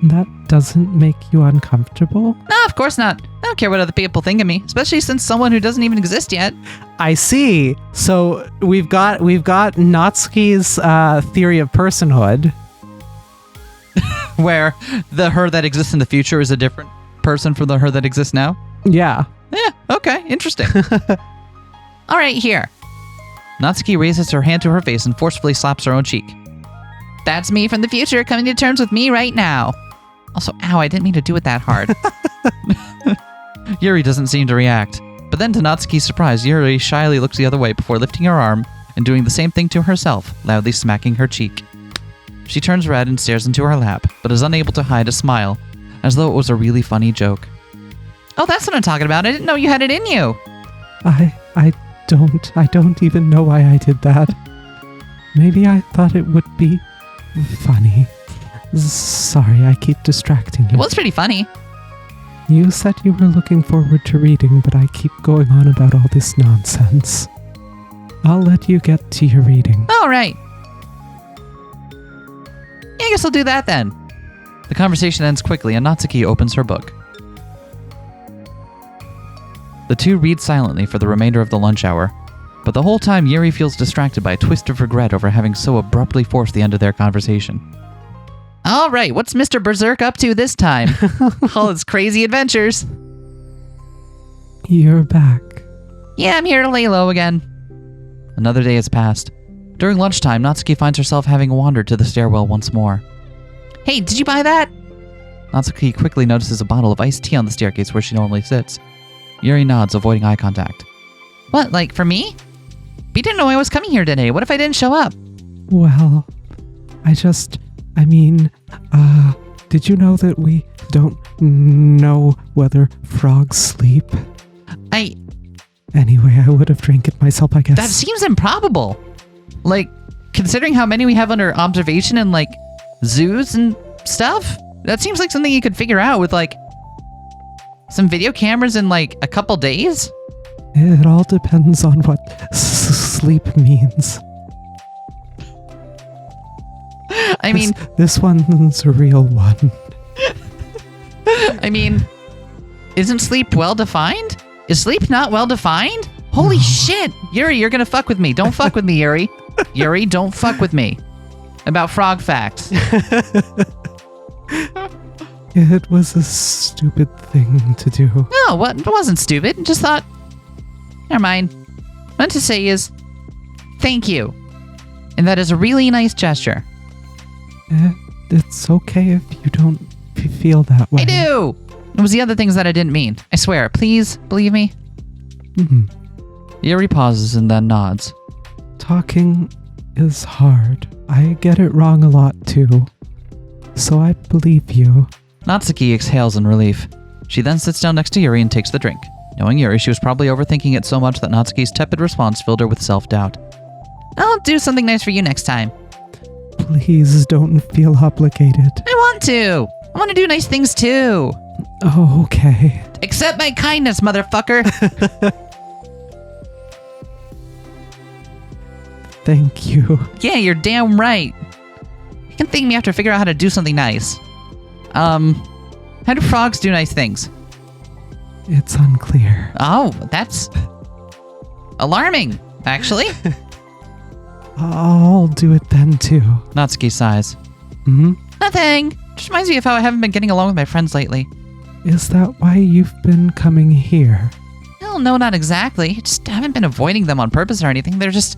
That doesn't make you uncomfortable? No, of course not. I don't care what other people think of me, especially since someone who doesn't even exist yet. I see. So we've got Natsuki's theory of personhood. Where the her that exists in the future is a different person from the her that exists now? Yeah. Yeah, okay, interesting. All right, here. Natsuki raises her hand to her face and forcefully slaps her own cheek. That's me from the future coming to terms with me right now. Also, ow, I didn't mean to do it that hard. Yuri doesn't seem to react. But then to Natsuki's surprise, Yuri shyly looks the other way before lifting her arm and doing the same thing to herself, loudly smacking her cheek. She turns red and stares into her lap, but is unable to hide a smile, as though it was a really funny joke. Oh, that's what I'm talking about. I didn't know you had it in you. I don't even know why I did that. Maybe I thought it would be funny. Sorry, I keep distracting you. Well, it's pretty funny. You said you were looking forward to reading, but I keep going on about all this nonsense. I'll let you get to your reading. All right. Yeah, I guess I'll do that then. The conversation ends quickly and Natsuki opens her book. The two read silently for the remainder of the lunch hour, but the whole time Yuri feels distracted by a twist of regret over having so abruptly forced the end of their conversation. All right, what's Mr. Berserk up to this time? All his crazy adventures. You're back. Yeah, I'm here to lay low again. Another day has passed. During lunchtime, Natsuki finds herself having wandered to the stairwell once more. Hey, did you buy that? Natsuki quickly notices a bottle of iced tea on the staircase where she normally sits. Yuri nods, avoiding eye contact. What, like for me? But you didn't know I was coming here today. What if I didn't show up? Well, did you know that we don't know whether frogs sleep? Anyway, I would have drank it myself, I guess. That seems improbable. Like, considering how many we have under observation in, like, zoos and stuff, that seems like something you could figure out with, like, some video cameras in, like, a couple days? It all depends on what sleep means. I mean... This one's a real one. I mean, isn't sleep well-defined? Is sleep not well-defined? Holy shit! Yuri, you're gonna fuck with me. Don't fuck with me, Yuri. Yuri, don't fuck with me. About frog facts. It was a stupid thing to do. No, what? It wasn't stupid. Just thought... Never mind. What I meant to say is, thank you. And that is a really nice gesture. It's okay if you don't feel that way. I do! It was the other things that I didn't mean. I swear. Please believe me. Mm-hmm. Yuri pauses and then nods. Talking is hard. I get it wrong a lot too. So I believe you. Natsuki exhales in relief. She then sits down next to Yuri and takes the drink. Knowing Yuri, she was probably overthinking it so much that Natsuki's tepid response filled her with self-doubt. I'll do something nice for you next time. Please don't feel obligated. I want to. I want to do nice things too. Oh, okay. Accept my kindness, motherfucker. Thank you. Yeah, you're damn right. You can thank me after I figure out how to do something nice. How do frogs do nice things? It's unclear. Oh, that's alarming, actually. I'll do it then too. Natsuki sighs. Hmm? Nothing. Just reminds me of how I haven't been getting along with my friends lately. Is that why you've been coming here? Well, no, not exactly. Just haven't been avoiding them on purpose or anything. They're just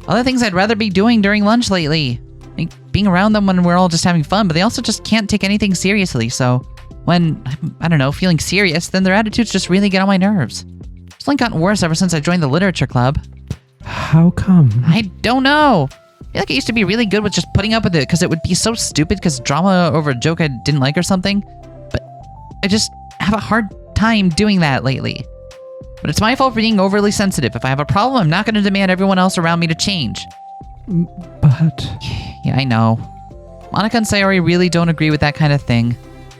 other things I'd rather be doing during lunch lately. Like being around them when we're all just having fun, but they also just can't take anything seriously. So when, I don't know, feeling serious, then their attitudes just really get on my nerves. It's only gotten worse ever since I joined the literature club. How come? I don't know. I feel like I used to be really good with just putting up with it because it would be so stupid because drama over a joke I didn't like or something. But I just have a hard time doing that lately. But it's my fault for being overly sensitive. If I have a problem, I'm not going to demand everyone else around me to change. But... Yeah, I know. Monica and Sayori really don't agree with that kind of thing.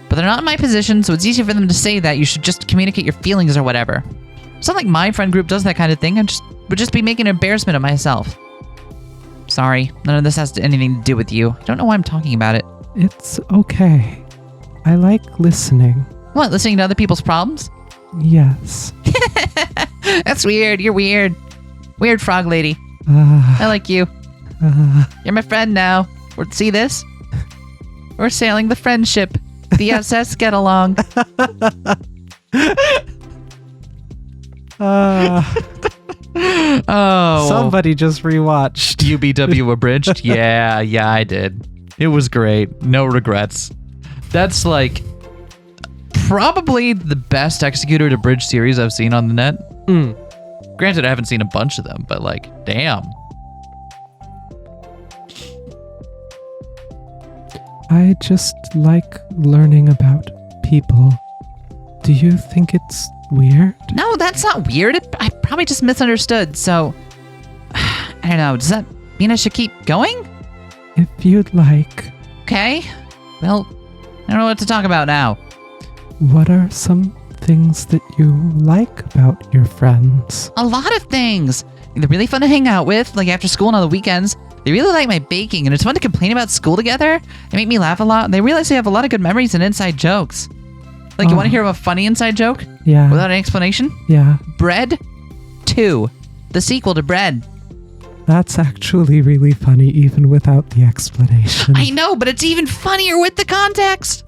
But they're not in my position, so it's easier for them to say that you should just communicate your feelings or whatever. It's not like my friend group does that kind of thing. Would just be making an embarrassment of myself. Sorry, none of this has anything to do with you. I don't know why I'm talking about it. It's okay. I like listening. What, listening to other people's problems? Yes. That's weird. You're weird. Weird frog lady. I like you. You're my friend now. See this? We're sailing the friendship. The SS get along. Oh. Somebody just rewatched. UBW Abridged? Yeah, I did. It was great. No regrets. That's like probably the best executed abridged series I've seen on the net. Granted, I haven't seen a bunch of them, but like, damn. I just like learning about people. Do you think it's weird? No, that's not weird. I probably just misunderstood, so... I don't know. Does that mean I should keep going? If you'd like. Okay. Well, I don't know what to talk about now. What are some things that you like about your friends? A lot of things. They're really fun to hang out with, like after school and on the weekends. They really like my baking, and it's fun to complain about school together. They make me laugh a lot. They realize they have a lot of good memories and inside jokes. Like, you want to hear a funny inside joke? Yeah. Without any explanation? Yeah. Bread 2. The sequel to Bread. That's actually really funny, even without the explanation. I know, but it's even funnier with the context.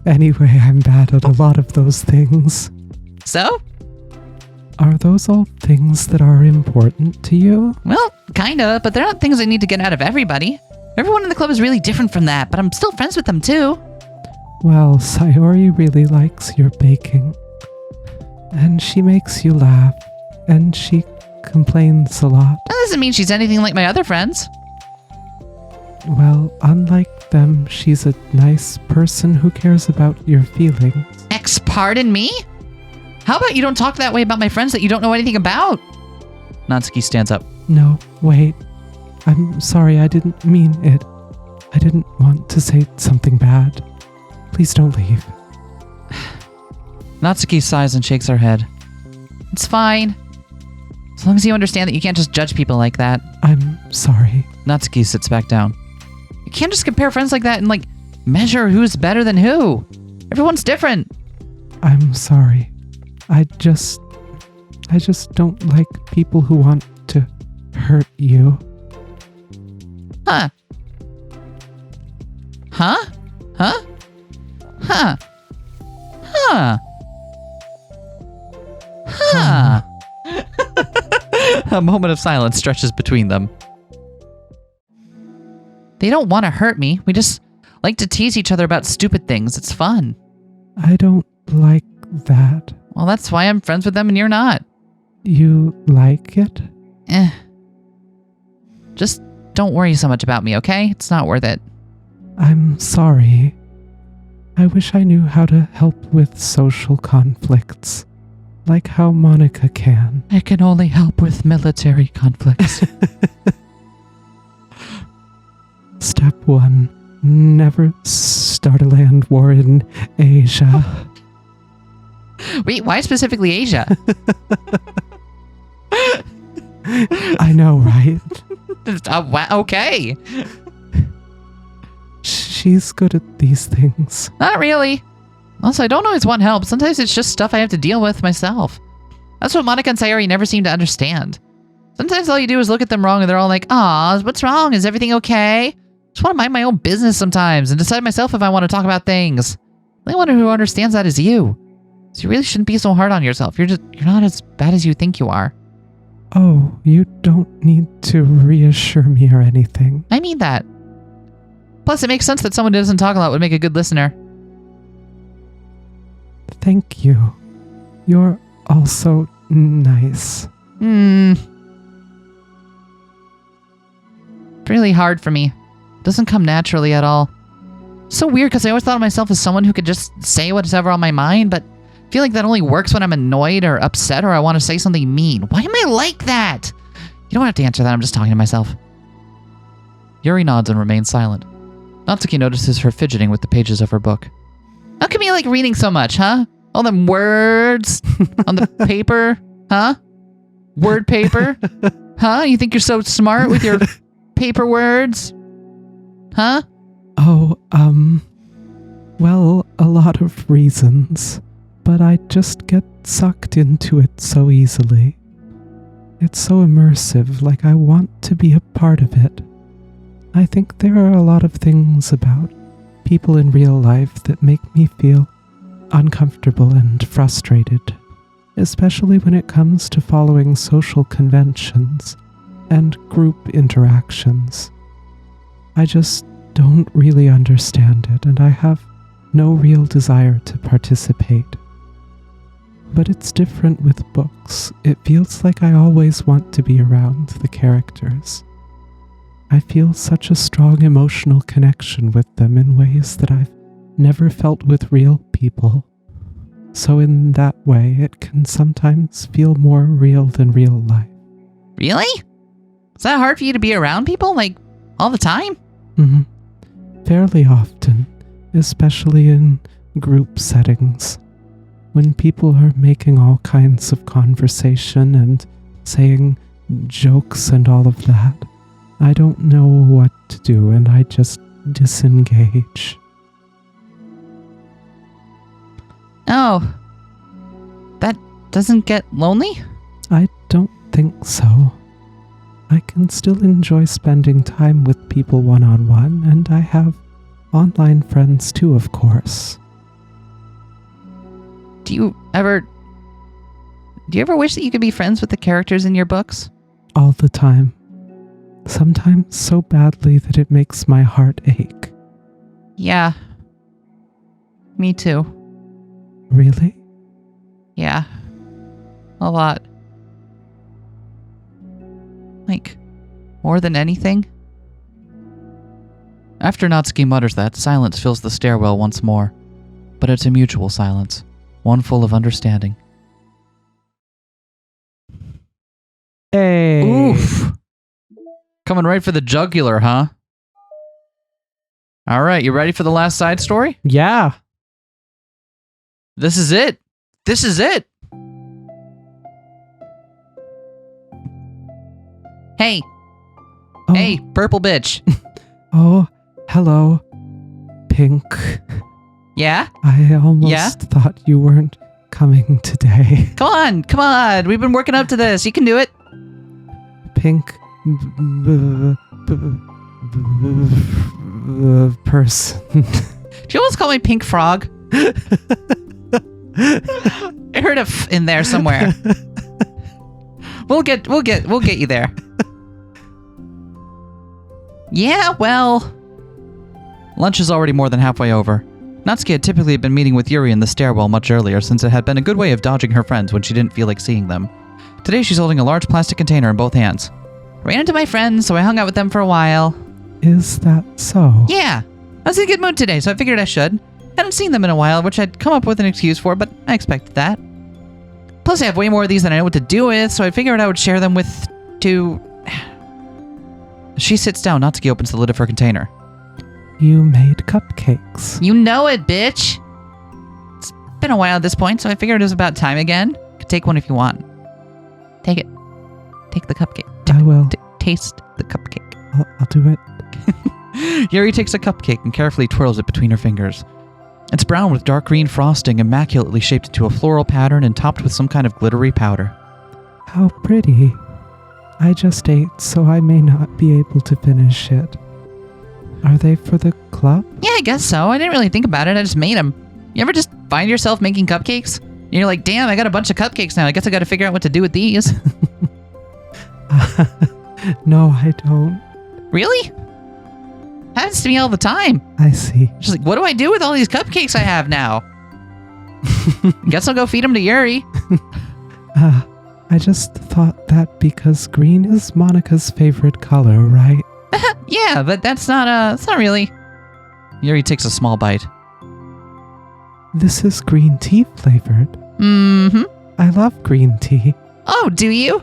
Anyway, I'm bad at a lot of those things. So? Are those all things that are important to you? Well, kinda, but they're not things I need to get out of everybody. Everyone in the club is really different from that, but I'm still friends with them too. Well, Sayori really likes your baking. And she makes you laugh. And she complains a lot. That doesn't mean she's anything like my other friends. Well, unlike them, she's a nice person who cares about your feelings. Pardon me? How about you don't talk that way about my friends that you don't know anything about? Natsuki stands up. No, wait. I'm sorry, I didn't mean it. I didn't want to say something bad. Please don't leave. Natsuki sighs and shakes her head. It's fine. As long as you understand that you can't just judge people like that. I'm sorry. Natsuki sits back down. You can't just compare friends like that and, measure who's better than who. Everyone's different. I'm sorry. I just don't like people who want to hurt you. Huh? Huh? Huh? Huh? Huh? Huh? A moment of silence stretches between them. They don't want to hurt me. We just like to tease each other about stupid things. It's fun. I don't like that. Well, that's why I'm friends with them and you're not. You like it? Just don't worry so much about me, okay? It's not worth it. I'm sorry. I wish I knew how to help with social conflicts, like how Monica can. I can only help with military conflicts. Step 1. Never start a land war in Asia. Wait, why specifically Asia? I know, right? Okay. She's good at these things. Not really. Also, I don't always want help. Sometimes it's just stuff I have to deal with myself. That's what Monica and Sayori never seem to understand. Sometimes all you do is look at them wrong and they're all like, "Aw, what's wrong? Is everything okay?" I just want to mind my own business sometimes and decide myself if I want to talk about things. The only one who understands that is you. So you really shouldn't be so hard on yourself. You're not as bad as you think you are. Oh, you don't need to reassure me or anything. I mean that. Plus, it makes sense that someone who doesn't talk a lot would make a good listener. Thank you. You're also nice. It's really hard for me. It doesn't come naturally at all. So weird because I always thought of myself as someone who could just say whatever on my mind, but I feel like that only works when I'm annoyed or upset or I want to say something mean. Why am I like that? You don't have to answer that. I'm just talking to myself. Yuri nods and remains silent. Natsuki notices her fidgeting with the pages of her book. How come you like reading so much, huh? All them words on the paper, huh? Word paper? Huh? You think you're so smart with your paper words? Huh? Oh, well, a lot of reasons, but I just get sucked into it so easily. It's so immersive, like I want to be a part of it. I think there are a lot of things about people in real life that make me feel uncomfortable and frustrated, especially when it comes to following social conventions and group interactions. I just don't really understand it, and I have no real desire to participate. But it's different with books. It feels like I always want to be around the characters. I feel such a strong emotional connection with them in ways that I've never felt with real people. So in that way, it can sometimes feel more real than real life. Really? Is that hard for you to be around people, all the time? Fairly often, especially in group settings. When people are making all kinds of conversation and saying jokes and all of that, I don't know what to do and I just disengage. Oh. That doesn't get lonely? I don't think so. I can still enjoy spending time with people one-on-one, and I have online friends too, of course. Do you ever wish that you could be friends with the characters in your books? All the time. Sometimes so badly that it makes my heart ache. Yeah. Me too. Really? Yeah. A lot. Like, more than anything? After Natsuki mutters that, silence fills the stairwell once more. But it's a mutual silence, one full of understanding. Hey! Oof! Coming right for the jugular, huh? Alright, you ready for the last side story? Yeah. This is it! This is it! Hey! Oh. Hey, purple bitch! Oh, hello, Pink. Yeah? I almost thought you weren't coming today. Come on! We've been working up to this. You can do it. Pink person. Did you almost call me Pink Frog? I heard a f in there somewhere. We'll get you there. Yeah, well. Lunch is already more than halfway over. Natsuki had typically been meeting with Yuri in the stairwell much earlier, since it had been a good way of dodging her friends when she didn't feel like seeing them. Today she's holding a large plastic container in both hands. Ran into my friends, so I hung out with them for a while. Is that so? Yeah, I was in a good mood today, so I figured I should. Hadn't seen them in a while, which I'd come up with an excuse for, but I expected that. Plus, I have way more of these than I know what to do with, so I figured I would share them with two... She sits down. Natsuki opens the lid of her container. You made cupcakes. You know it, bitch! It's been a while at this point, so I figured it was about time again. Could take one if you want. Take it. Take the cupcake. I will. Taste the cupcake. I'll do it. Yuri takes a cupcake and carefully twirls it between her fingers. It's brown with dark green frosting, immaculately shaped into a floral pattern and topped with some kind of glittery powder. How pretty. I just ate, so I may not be able to finish it. Are they for the club? Yeah, I guess so. I didn't really think about it. I just made them. You ever just find yourself making cupcakes? And you're like, damn, I got a bunch of cupcakes now. I guess I got to figure out what to do with these. No, I don't. Really? Happens to me all the time. I see. Just like, what do I do with all these cupcakes I have now? Guess I'll go feed them to Yuri. I just thought that because green is Monica's favorite color, right? Yeah, but that's not really. Yuri takes a small bite. This is green tea flavored. Mm-hmm. I love green tea. Oh, do you?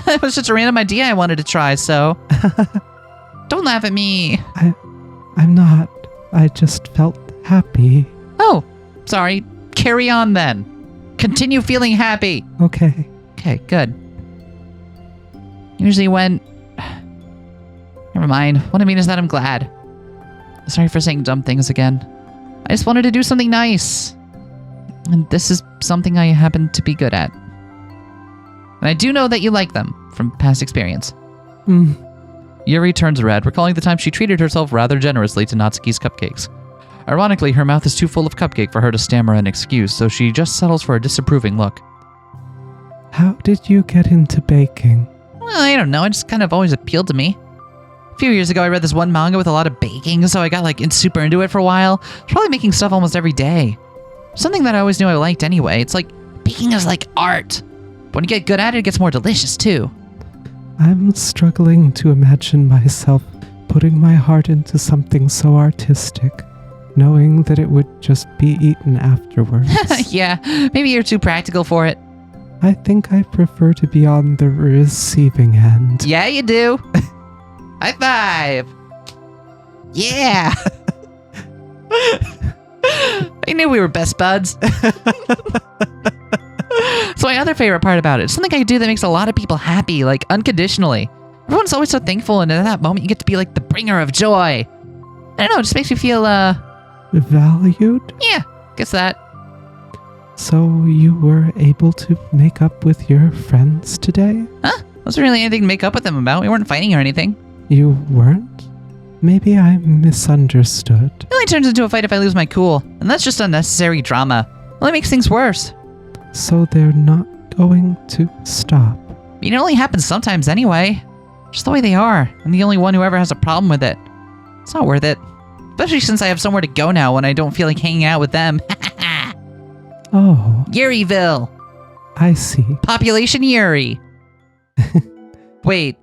It was just a random idea I wanted to try, so... Don't laugh at me. I'm not. I just felt happy. Oh, sorry. Carry on then. Continue feeling happy. Okay. Okay, good. Usually when... Never mind. What I mean is that I'm glad. Sorry for saying dumb things again. I just wanted to do something nice. And this is something I happen to be good at. And I do know that you like them from past experience. Yuri turns red, recalling the time she treated herself rather generously to Natsuki's cupcakes. Ironically, her mouth is too full of cupcake for her to stammer an excuse, so she just settles for a disapproving look. How did you get into baking? Well, I don't know. It just kind of always appealed to me. A few years ago, I read this one manga with a lot of baking, so I got super into it for a while. I was probably making stuff almost every day. Something that I always knew I liked anyway. It's like, baking is like art. But when you get good at it, it gets more delicious too. I'm struggling to imagine myself putting my heart into something so artistic, knowing that it would just be eaten afterwards. Yeah, maybe you're too practical for it. I think I prefer to be on the receiving end. Yeah, you do. High five. Yeah. I knew we were best buds. It's my other favorite part about it. It's something I do that makes a lot of people happy, like unconditionally. Everyone's always so thankful, and in that moment, you get to be like the bringer of joy. I don't know, it just makes me feel, valued? Yeah, guess that. So you were able to make up with your friends today? Huh? Wasn't really anything to make up with them about. We weren't fighting or anything. You weren't? Maybe I misunderstood. It only turns into a fight if I lose my cool, and that's just unnecessary drama. It only makes things worse. So they're not going to stop? I mean, it only happens sometimes anyway. Just the way they are. I'm the only one who ever has a problem with it. It's not worth it. Especially since I have somewhere to go now when I don't feel like hanging out with them. Oh. Yuryville. I see. Population Yuri. Wait.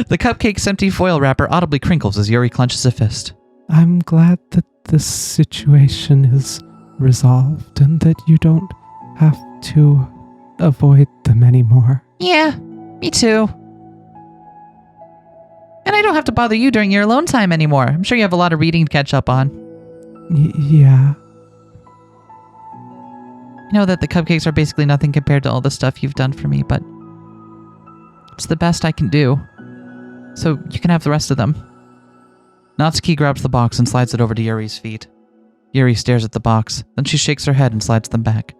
The cupcake's empty foil wrapper audibly crinkles as Yuri clenches a fist. I'm glad that the situation is resolved and that you don't have to avoid them anymore. Yeah, me too. And I don't have to bother you during your alone time anymore. I'm sure you have a lot of reading to catch up on. Yeah. I know that the cupcakes are basically nothing compared to all the stuff you've done for me, but it's the best I can do. So you can have the rest of them. Natsuki grabs the box and slides it over to Yuri's feet. Yuri stares at the box, then she shakes her head and slides them back.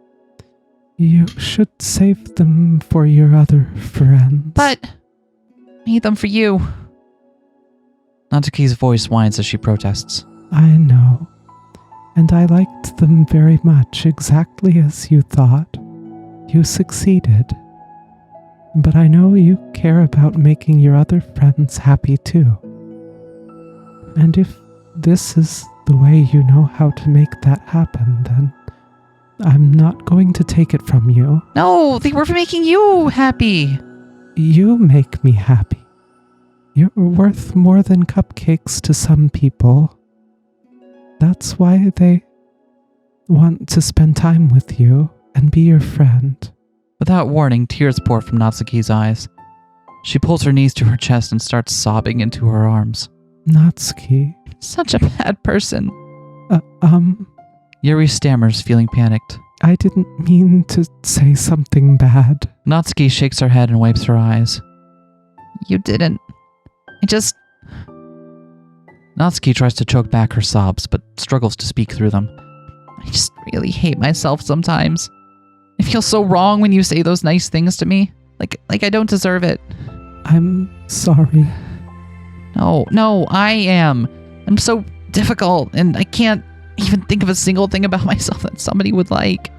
You should save them for your other friends. But I need them for you. Natsuki's voice whines as she protests. I know. And I liked them very much, exactly as you thought. You succeeded. But I know you care about making your other friends happy too. And if this is the way you know how to make that happen, then I'm not going to take it from you. No, they were for making you happy. You make me happy. You're worth more than cupcakes to some people. That's why they want to spend time with you and be your friend. Without warning, tears pour from Natsuki's eyes. She pulls her knees to her chest and starts sobbing into her arms. Natsuki. Such a bad person. Yuri stammers, feeling panicked. I didn't mean to say something bad. Natsuki shakes her head and wipes her eyes. You didn't. Natsuki tries to choke back her sobs, but struggles to speak through them. I just really hate myself sometimes. I feel so wrong when you say those nice things to me. Like I don't deserve it. I'm sorry. No, I am. I'm so difficult, and I can't even think of a single thing about myself that somebody would like.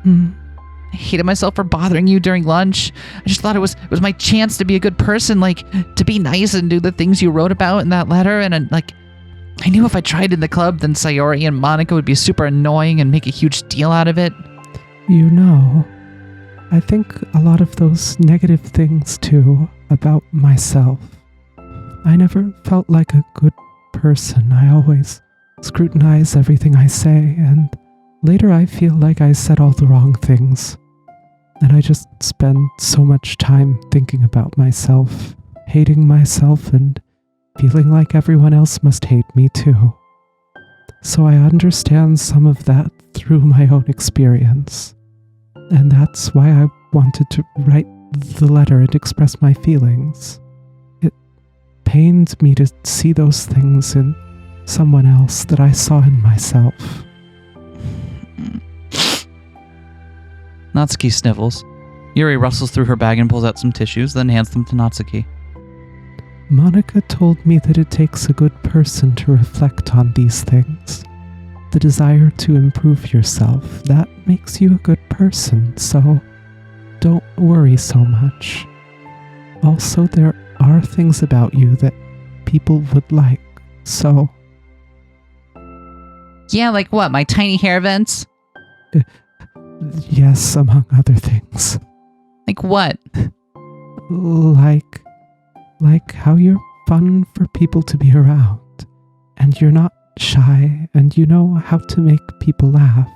I hated myself for bothering you during lunch. I just thought it was my chance to be a good person, like to be nice and do the things you wrote about in that letter. And I knew if I tried in the club, then Sayori and Monica would be super annoying and make a huge deal out of it. You know, I think a lot of those negative things too about myself. I never felt like a good person. I always scrutinize everything I say, and later I feel like I said all the wrong things. And I just spend so much time thinking about myself, hating myself, and feeling like everyone else must hate me too. So I understand some of that through my own experience. And that's why I wanted to write the letter and express my feelings. It pained me to see those things in someone else that I saw in myself. Natsuki snivels. Yuri rustles through her bag and pulls out some tissues, then hands them to Natsuki. Monica told me that it takes a good person to reflect on these things. The desire to improve yourself, that makes you a good person, so don't worry so much. Also, there are things about you that people would like, so... Yeah, like what? My tiny hair vents? Yes, among other things. Like what? Like how you're fun for people to be around, and you're not shy, and you know how to make people laugh,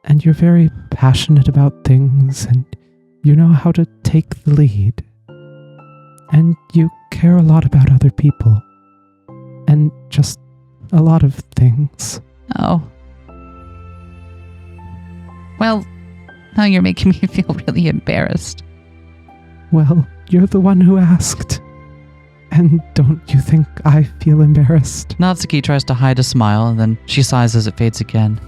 and you're very passionate about things, and you know how to take the lead. And you care a lot about other people. And just a lot of things. Oh. Well, now you're making me feel really embarrassed. Well, you're the one who asked. And don't you think I feel embarrassed? Natsuki tries to hide a smile, and then she sighs as it fades again.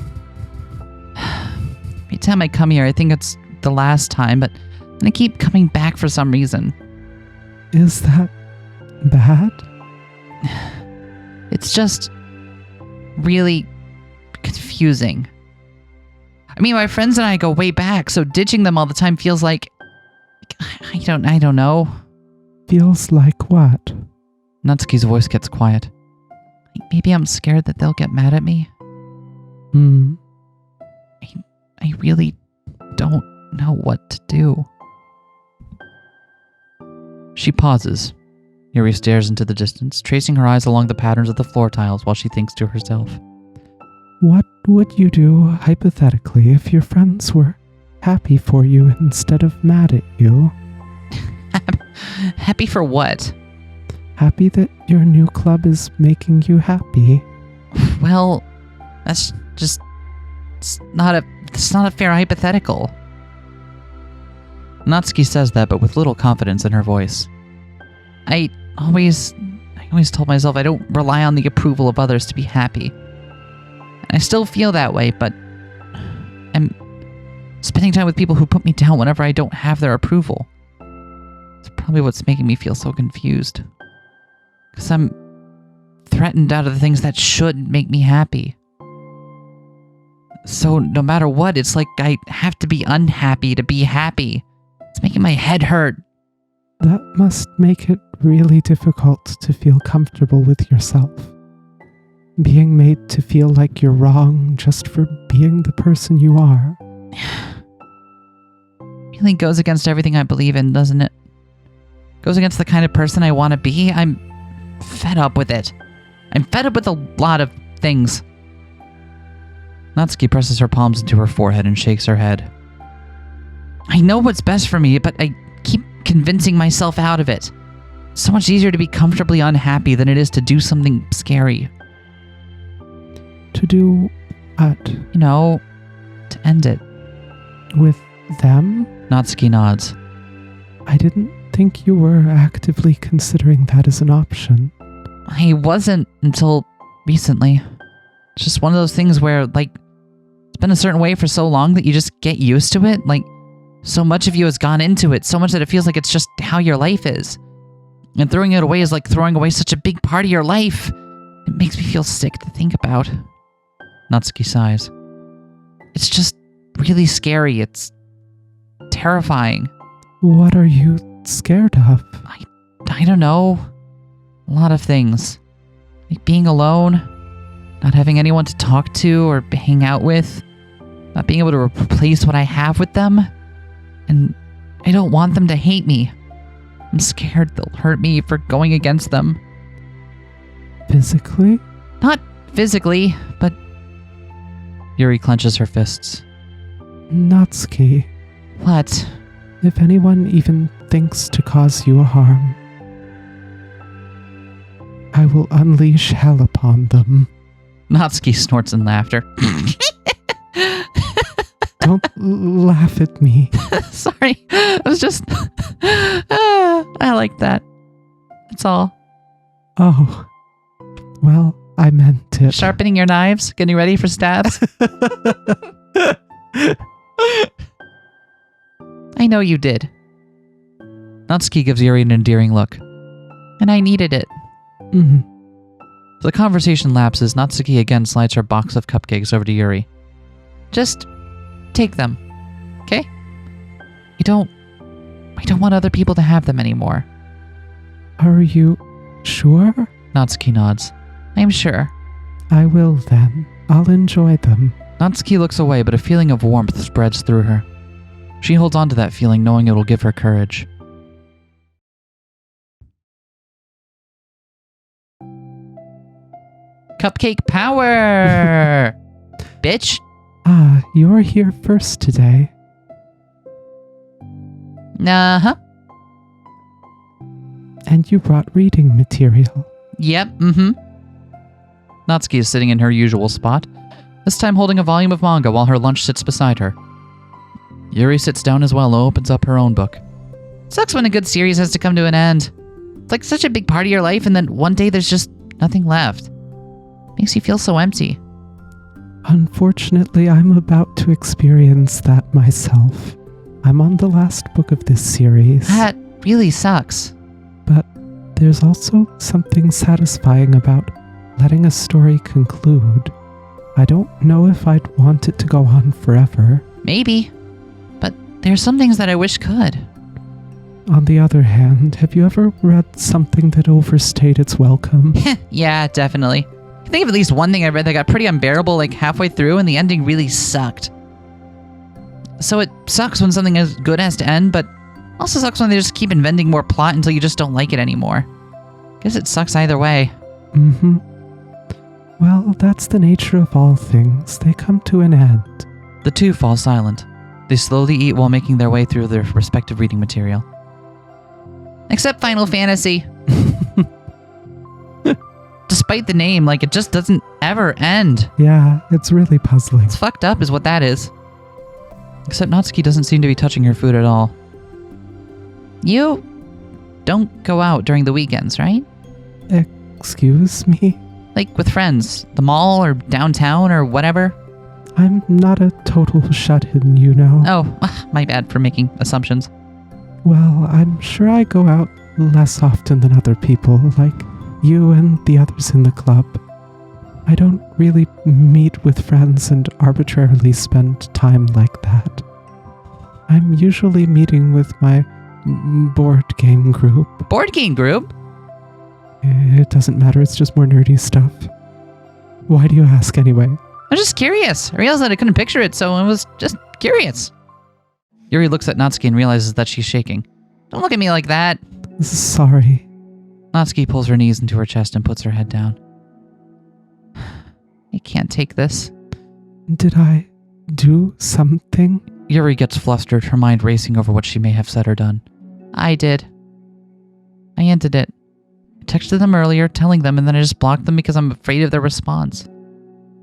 Every time I come here, I think it's the last time, but I keep coming back for some reason. Is that bad? It's just really confusing. I mean, my friends and I go way back, so ditching them all the time feels like I don't know. Feels like what? Natsuki's voice gets quiet. Maybe I'm scared that they'll get mad at me. I really don't know what to do. She pauses. Yuri stares into the distance, tracing her eyes along the patterns of the floor tiles while she thinks to herself. What would you do, hypothetically, if your friends were happy for you instead of mad at you? Happy for what? Happy that your new club is making you happy. Well, that's just... It's not a fair hypothetical. Natsuki says that, but with little confidence in her voice. I always told myself I don't rely on the approval of others to be happy. I still feel that way, but I'm spending time with people who put me down whenever I don't have their approval. It's probably what's making me feel so confused. Because I'm threatened out of the things that should make me happy. So no matter what, it's like I have to be unhappy to be happy. It's making my head hurt. That must make it really difficult to feel comfortable with yourself. Being made to feel like you're wrong just for being the person you are. Really goes against everything I believe in, doesn't it? Goes against the kind of person I want to be. I'm fed up with it. I'm fed up with a lot of things. Natsuki presses her palms into her forehead and shakes her head. I know what's best for me, but I keep convincing myself out of it. It's so much easier to be comfortably unhappy than it is to do something scary. To do what? You know, to end it. With them? Natsuki nods. I didn't think you were actively considering that as an option. I wasn't until recently. It's just one of those things where, like, it's been a certain way for so long that you just get used to it. Like, so much of you has gone into it, so much that it feels like it's just how your life is. And throwing it away is like throwing away such a big part of your life. It makes me feel sick to think about. Natsuki sighs. It's just really scary. It's terrifying. What are you scared of? I don't know. A lot of things. Like being alone, not having anyone to talk to or hang out with, not being able to replace what I have with them. And I don't want them to hate me. I'm scared they'll hurt me for going against them. Physically? Not physically, but... Yuri clenches her fists. Natsuki. What? If anyone even thinks to cause you a harm, I will unleash hell upon them. Natsuki snorts in laughter. Don't laugh at me. Sorry, I was just... I like that. That's all. Oh. Well, I meant it. Sharpening your knives? Getting ready for stabs? I know you did. Natsuki gives Yuri an endearing look. And I needed it. Mm-hmm. The conversation lapses. Natsuki again slides her box of cupcakes over to Yuri. Just take them, okay? I don't want other people to have them anymore. Are you sure? Natsuki nods. I'm sure. I will then. I'll enjoy them. Natsuki looks away, but a feeling of warmth spreads through her. She holds on to that feeling, knowing it will give her courage. Cupcake power! Bitch! Ah, you're here first today. Uh-huh. And you brought reading material. Yep, Natsuki is sitting in her usual spot, this time holding a volume of manga while her lunch sits beside her. Yuri sits down as well and opens up her own book. Sucks when a good series has to come to an end. It's like such a big part of your life and then one day there's just nothing left. Makes you feel so empty. Unfortunately, I'm about to experience that myself. I'm on the last book of this series. That really sucks. But there's also something satisfying about letting a story conclude. I don't know if I'd want it to go on forever. Maybe. But there's some things that I wish could. On the other hand, have you ever read something that overstayed its welcome? Yeah, definitely. I think of at least one thing I read that got pretty unbearable like halfway through and the ending really sucked. So it sucks when something as good has to end, but also sucks when they just keep inventing more plot until you just don't like it anymore. Guess it sucks either way. Well, that's the nature of all things. They come to an end. The two fall silent. They slowly eat while making their way through their respective reading material. Except Final Fantasy. Despite the name, like, it just doesn't ever end. Yeah, it's really puzzling. It's fucked up is what that is. Except Natsuki doesn't seem to be touching her food at all. You don't go out during the weekends, right? Excuse me? Like with friends, the mall or downtown or whatever? I'm not a total shut-in, you know. Oh, my bad for making assumptions. Well, I'm sure I go out less often than other people, like you and the others in the club. I don't really meet with friends and arbitrarily spend time like that. I'm usually meeting with my board game group. Board game group? It doesn't matter, it's just more nerdy stuff. Why do you ask anyway? I'm just curious. I realized that I couldn't picture it, so I was just curious. Yuri looks at Natsuki and realizes that she's shaking. Don't look at me like that. Sorry. Natsuki pulls her knees into her chest and puts her head down. I can't take this. Did I do something? Yuri gets flustered, her mind racing over what she may have said or done. I did. I ended it. I texted them earlier, telling them, and then I just blocked them because I'm afraid of their response.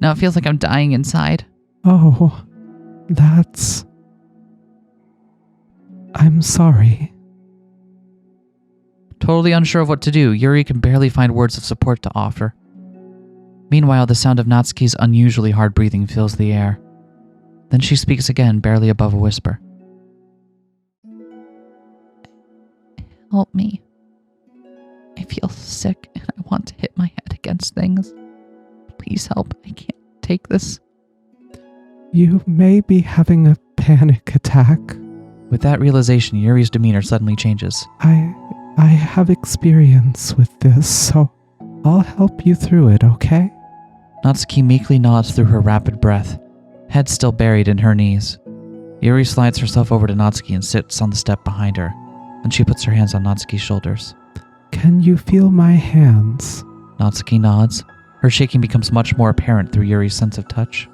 Now it feels like I'm dying inside. Oh, that's... I'm sorry. Totally unsure of what to do, Yuri can barely find words of support to offer. Meanwhile, the sound of Natsuki's unusually hard breathing fills the air. Then she speaks again, barely above a whisper. Help me. I feel sick and I want to hit my head against things. Please help. I can't take this. You may be having a panic attack. With that realization, Yuri's demeanor suddenly changes. I have experience with this, so I'll help you through it, okay? Natsuki meekly nods through her rapid breath, head still buried in her knees. Yuri slides herself over to Natsuki and sits on the step behind her. Then she puts her hands on Natsuki's shoulders. Can you feel my hands? Natsuki nods. Her shaking becomes much more apparent through Yuri's sense of touch.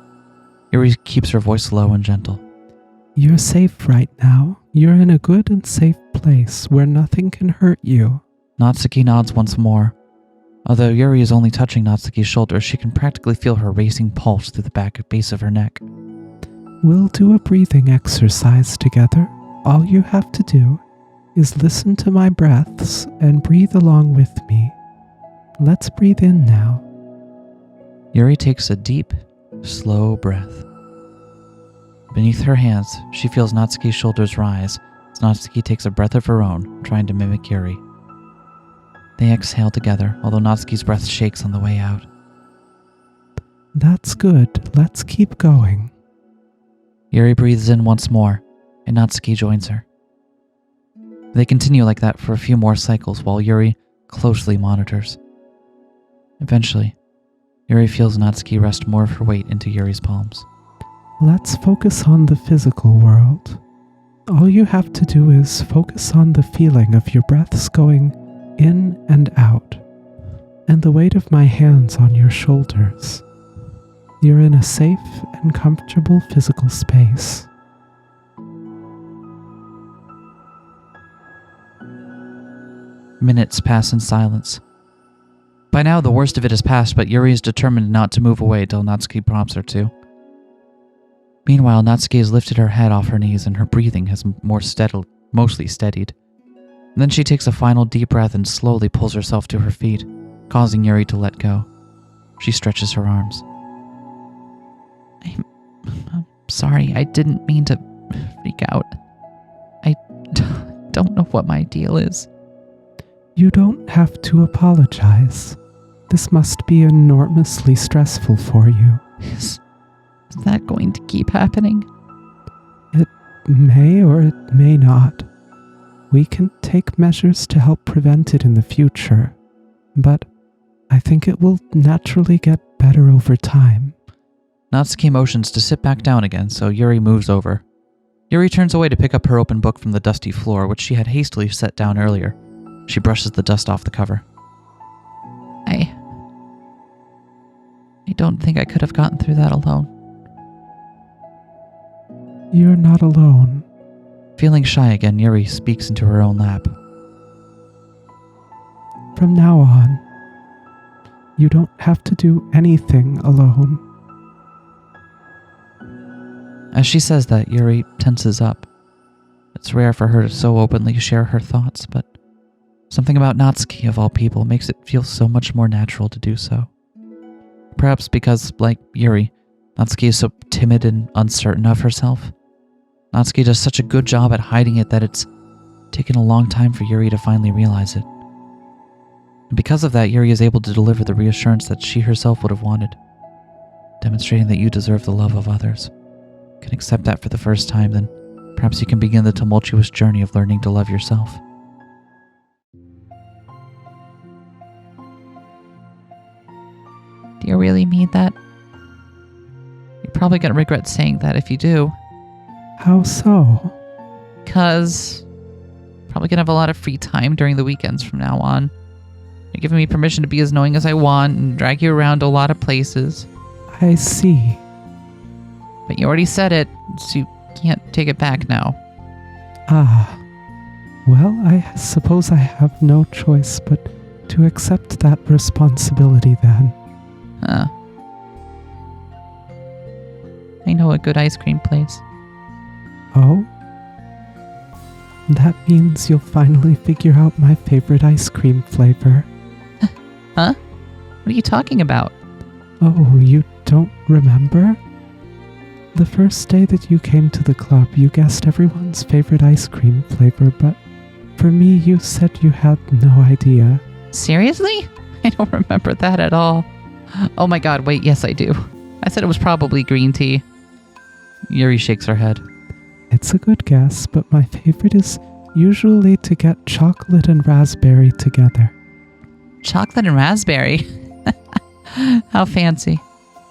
Yuri keeps her voice low and gentle. You're safe right now. You're in a good and safe place where nothing can hurt you. Natsuki nods once more. Although Yuri is only touching Natsuki's shoulder, she can practically feel her racing pulse through the base of her neck. We'll do a breathing exercise together. All you have to do is listen to my breaths and breathe along with me. Let's breathe in now. Yuri takes a deep, slow breath. Beneath her hands, she feels Natsuki's shoulders rise as Natsuki takes a breath of her own, trying to mimic Yuri. They exhale together, although Natsuki's breath shakes on the way out. That's good. Let's keep going. Yuri breathes in once more, and Natsuki joins her. They continue like that for a few more cycles while Yuri closely monitors. Eventually, Yuri feels Natsuki rest more of her weight into Yuri's palms. Let's focus on the physical world. All you have to do is focus on the feeling of your breaths going in and out, and the weight of my hands on your shoulders. You're in a safe and comfortable physical space. Minutes pass in silence. By now, the worst of it is past, but Yuri is determined not to move away till Natsuki prompts her to. Meanwhile, Natsuki has lifted her head off her knees and her breathing has mostly steadied. And then she takes a final deep breath and slowly pulls herself to her feet, causing Yuri to let go. She stretches her arms. I'm sorry, I didn't mean to freak out. I don't know what my deal is. You don't have to apologize. This must be enormously stressful for you. Is that going to keep happening? It may or it may not. We can take measures to help prevent it in the future, but I think it will naturally get better over time. Natsuki motions to sit back down again, so Yuri moves over. Yuri turns away to pick up her open book from the dusty floor, which she had hastily set down earlier. She brushes the dust off the cover. I don't think I could have gotten through that alone. You're not alone. Feeling shy again, Yuri speaks into her own lap. From now on, you don't have to do anything alone. As she says that, Yuri tenses up. It's rare for her to so openly share her thoughts, but something about Natsuki, of all people, makes it feel so much more natural to do so. Perhaps because, like Yuri, Natsuki is so timid and uncertain of herself. Natsuki does such a good job at hiding it that it's taken a long time for Yuri to finally realize it. And because of that, Yuri is able to deliver the reassurance that she herself would have wanted, demonstrating that you deserve the love of others. You can accept that for the first time, then perhaps you can begin the tumultuous journey of learning to love yourself. Do you really mean that? You're probably going to regret saying that if you do. How so? Because probably going to have a lot of free time during the weekends from now on. You're giving me permission to be as knowing as I want and drag you around a lot of places. I see. But you already said it, so you can't take it back now. Ah. Well, I suppose I have no choice but to accept that responsibility then. Huh. I know a good ice cream place. Oh? That means you'll finally figure out my favorite ice cream flavor. Huh? What are you talking about? Oh, you don't remember? The first day that you came to the club, you guessed everyone's favorite ice cream flavor, but for me, you said you had no idea. Seriously? I don't remember that at all. Oh my god, wait, yes I do. I said it was probably green tea. Yuri shakes her head. It's a good guess, but my favorite is usually to get chocolate and raspberry together. Chocolate and raspberry? How fancy.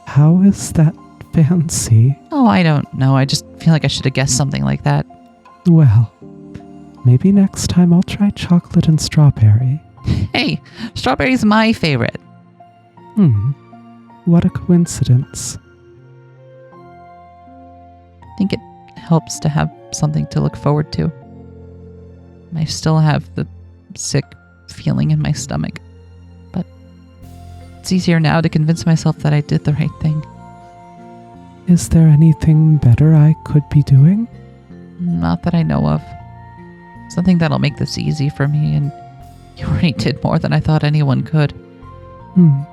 How is that fancy? Oh, I don't know. I just feel like I should have guessed something like that. Well, maybe next time I'll try chocolate and strawberry. Hey, strawberry's my favorite. What a coincidence. I think it helps to have something to look forward to. I still have the sick feeling in my stomach, but it's easier now to convince myself that I did the right thing. Is there anything better I could be doing? Not that I know of. Something that'll make this easy for me, and you already did more than I thought anyone could. Come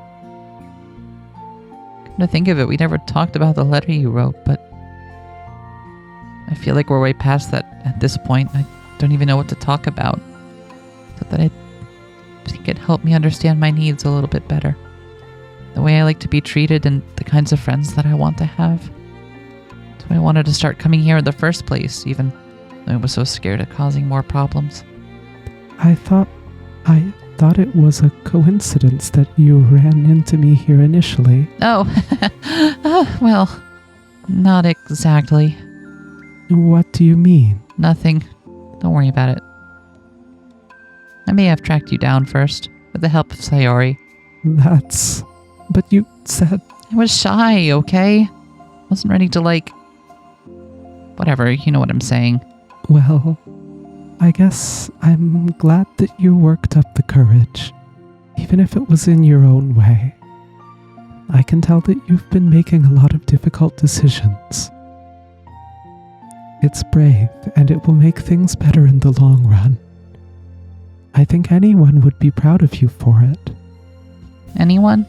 to think of it, we never talked about the letter you wrote, but I feel like we're way past that at this point. I don't even know what to talk about. Except that I think it helped me understand my needs a little bit better. The way I like to be treated and the kinds of friends that I want to have. That's why I wanted to start coming here in the first place, even though I was so scared of causing more problems. I thought it was a coincidence that you ran into me here initially. Oh, well, not exactly. What do you mean? Nothing. Don't worry about it. I may have tracked you down first, with the help of Sayori. But you said... I was shy, okay? Wasn't ready to, whatever, you know what I'm saying. Well, I guess I'm glad that you worked up the courage, even if it was in your own way. I can tell that you've been making a lot of difficult decisions. It's brave, and it will make things better in the long run. I think anyone would be proud of you for it. Anyone?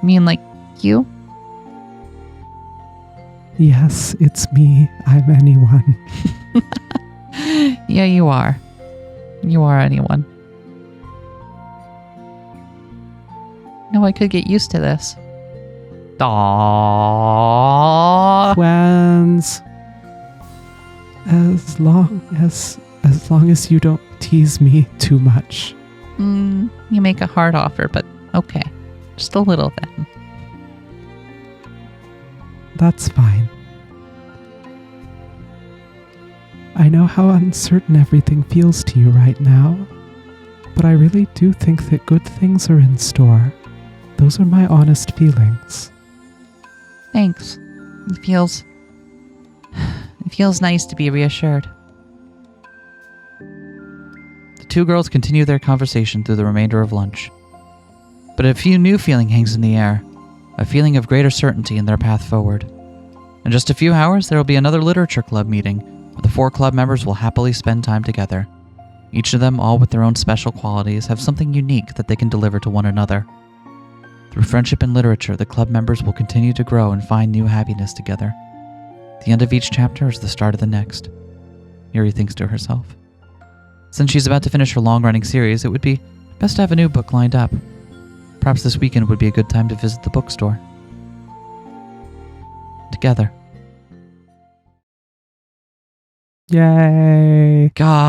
You mean like you? Yes, it's me. I'm anyone. Yeah, you are. You are anyone. No, I could get used to this. Aww. Twins. As long as you don't tease me too much. You make a hard offer, but okay. Just a little then. That's fine. I know how uncertain everything feels to you right now, but I really do think that good things are in store. Those are my honest feelings. Thanks. It feels nice to be reassured. The two girls continue their conversation through the remainder of lunch. But a new feeling hangs in the air, a feeling of greater certainty in their path forward. In just a few hours, there will be another literature club meeting, where the 4 club members will happily spend time together. Each of them, all with their own special qualities, have something unique that they can deliver to one another. Through friendship and literature, the club members will continue to grow and find new happiness together. The end of each chapter is the start of the next, Yuri thinks to herself. Since she's about to finish her long-running series, it would be best to have a new book lined up. Perhaps this weekend would be a good time to visit the bookstore. Together. Yay! Gah,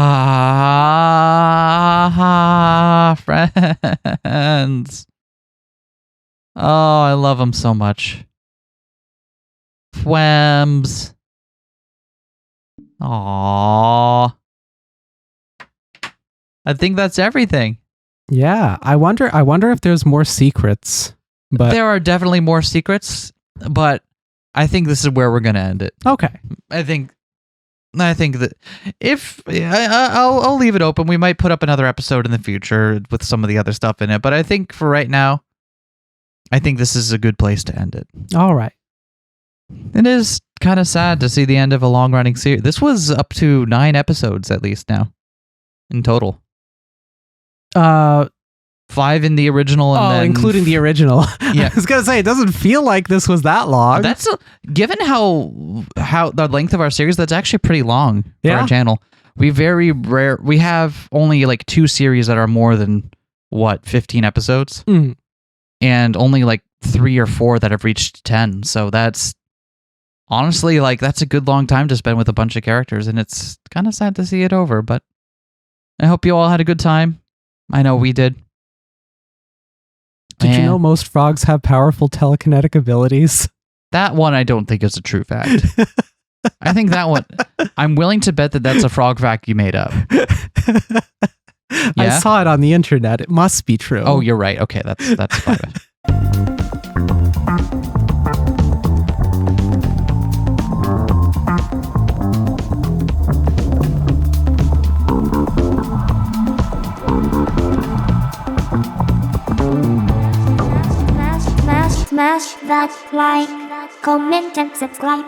friends. Oh, I love them so much. Fwems. Aww. I think that's everything. Yeah, I wonder if there's more secrets. But There are definitely more secrets, but I think this is where we're gonna end it. okay. I think that if I'll leave it open, we might put up another episode in the future with some of the other stuff in it. But I think for right now, I think this is a good place to end it. All right. It is kind of sad to see the end of a long-running series. This was up to 9 episodes at least now, in total. 5 in the original, and then including the original. Yeah. I was gonna say it doesn't feel like this was that long. That's given how the length of our series. That's actually pretty long for our channel. We have only like 2 series that are more than 15 episodes, and only like 3 or 4 that have reached 10. So that's honestly that's a good long time to spend with a bunch of characters, and it's kind of sad to see it over. But I hope you all had a good time. I know we did. Did you know most frogs have powerful telekinetic abilities? That one I don't think is a true fact. I think that one, I'm willing to bet that that's a frog fact you made up. Yeah? I saw it on the internet. It must be true. Oh, you're right. Okay, that's fine. Smash that like, comment and subscribe.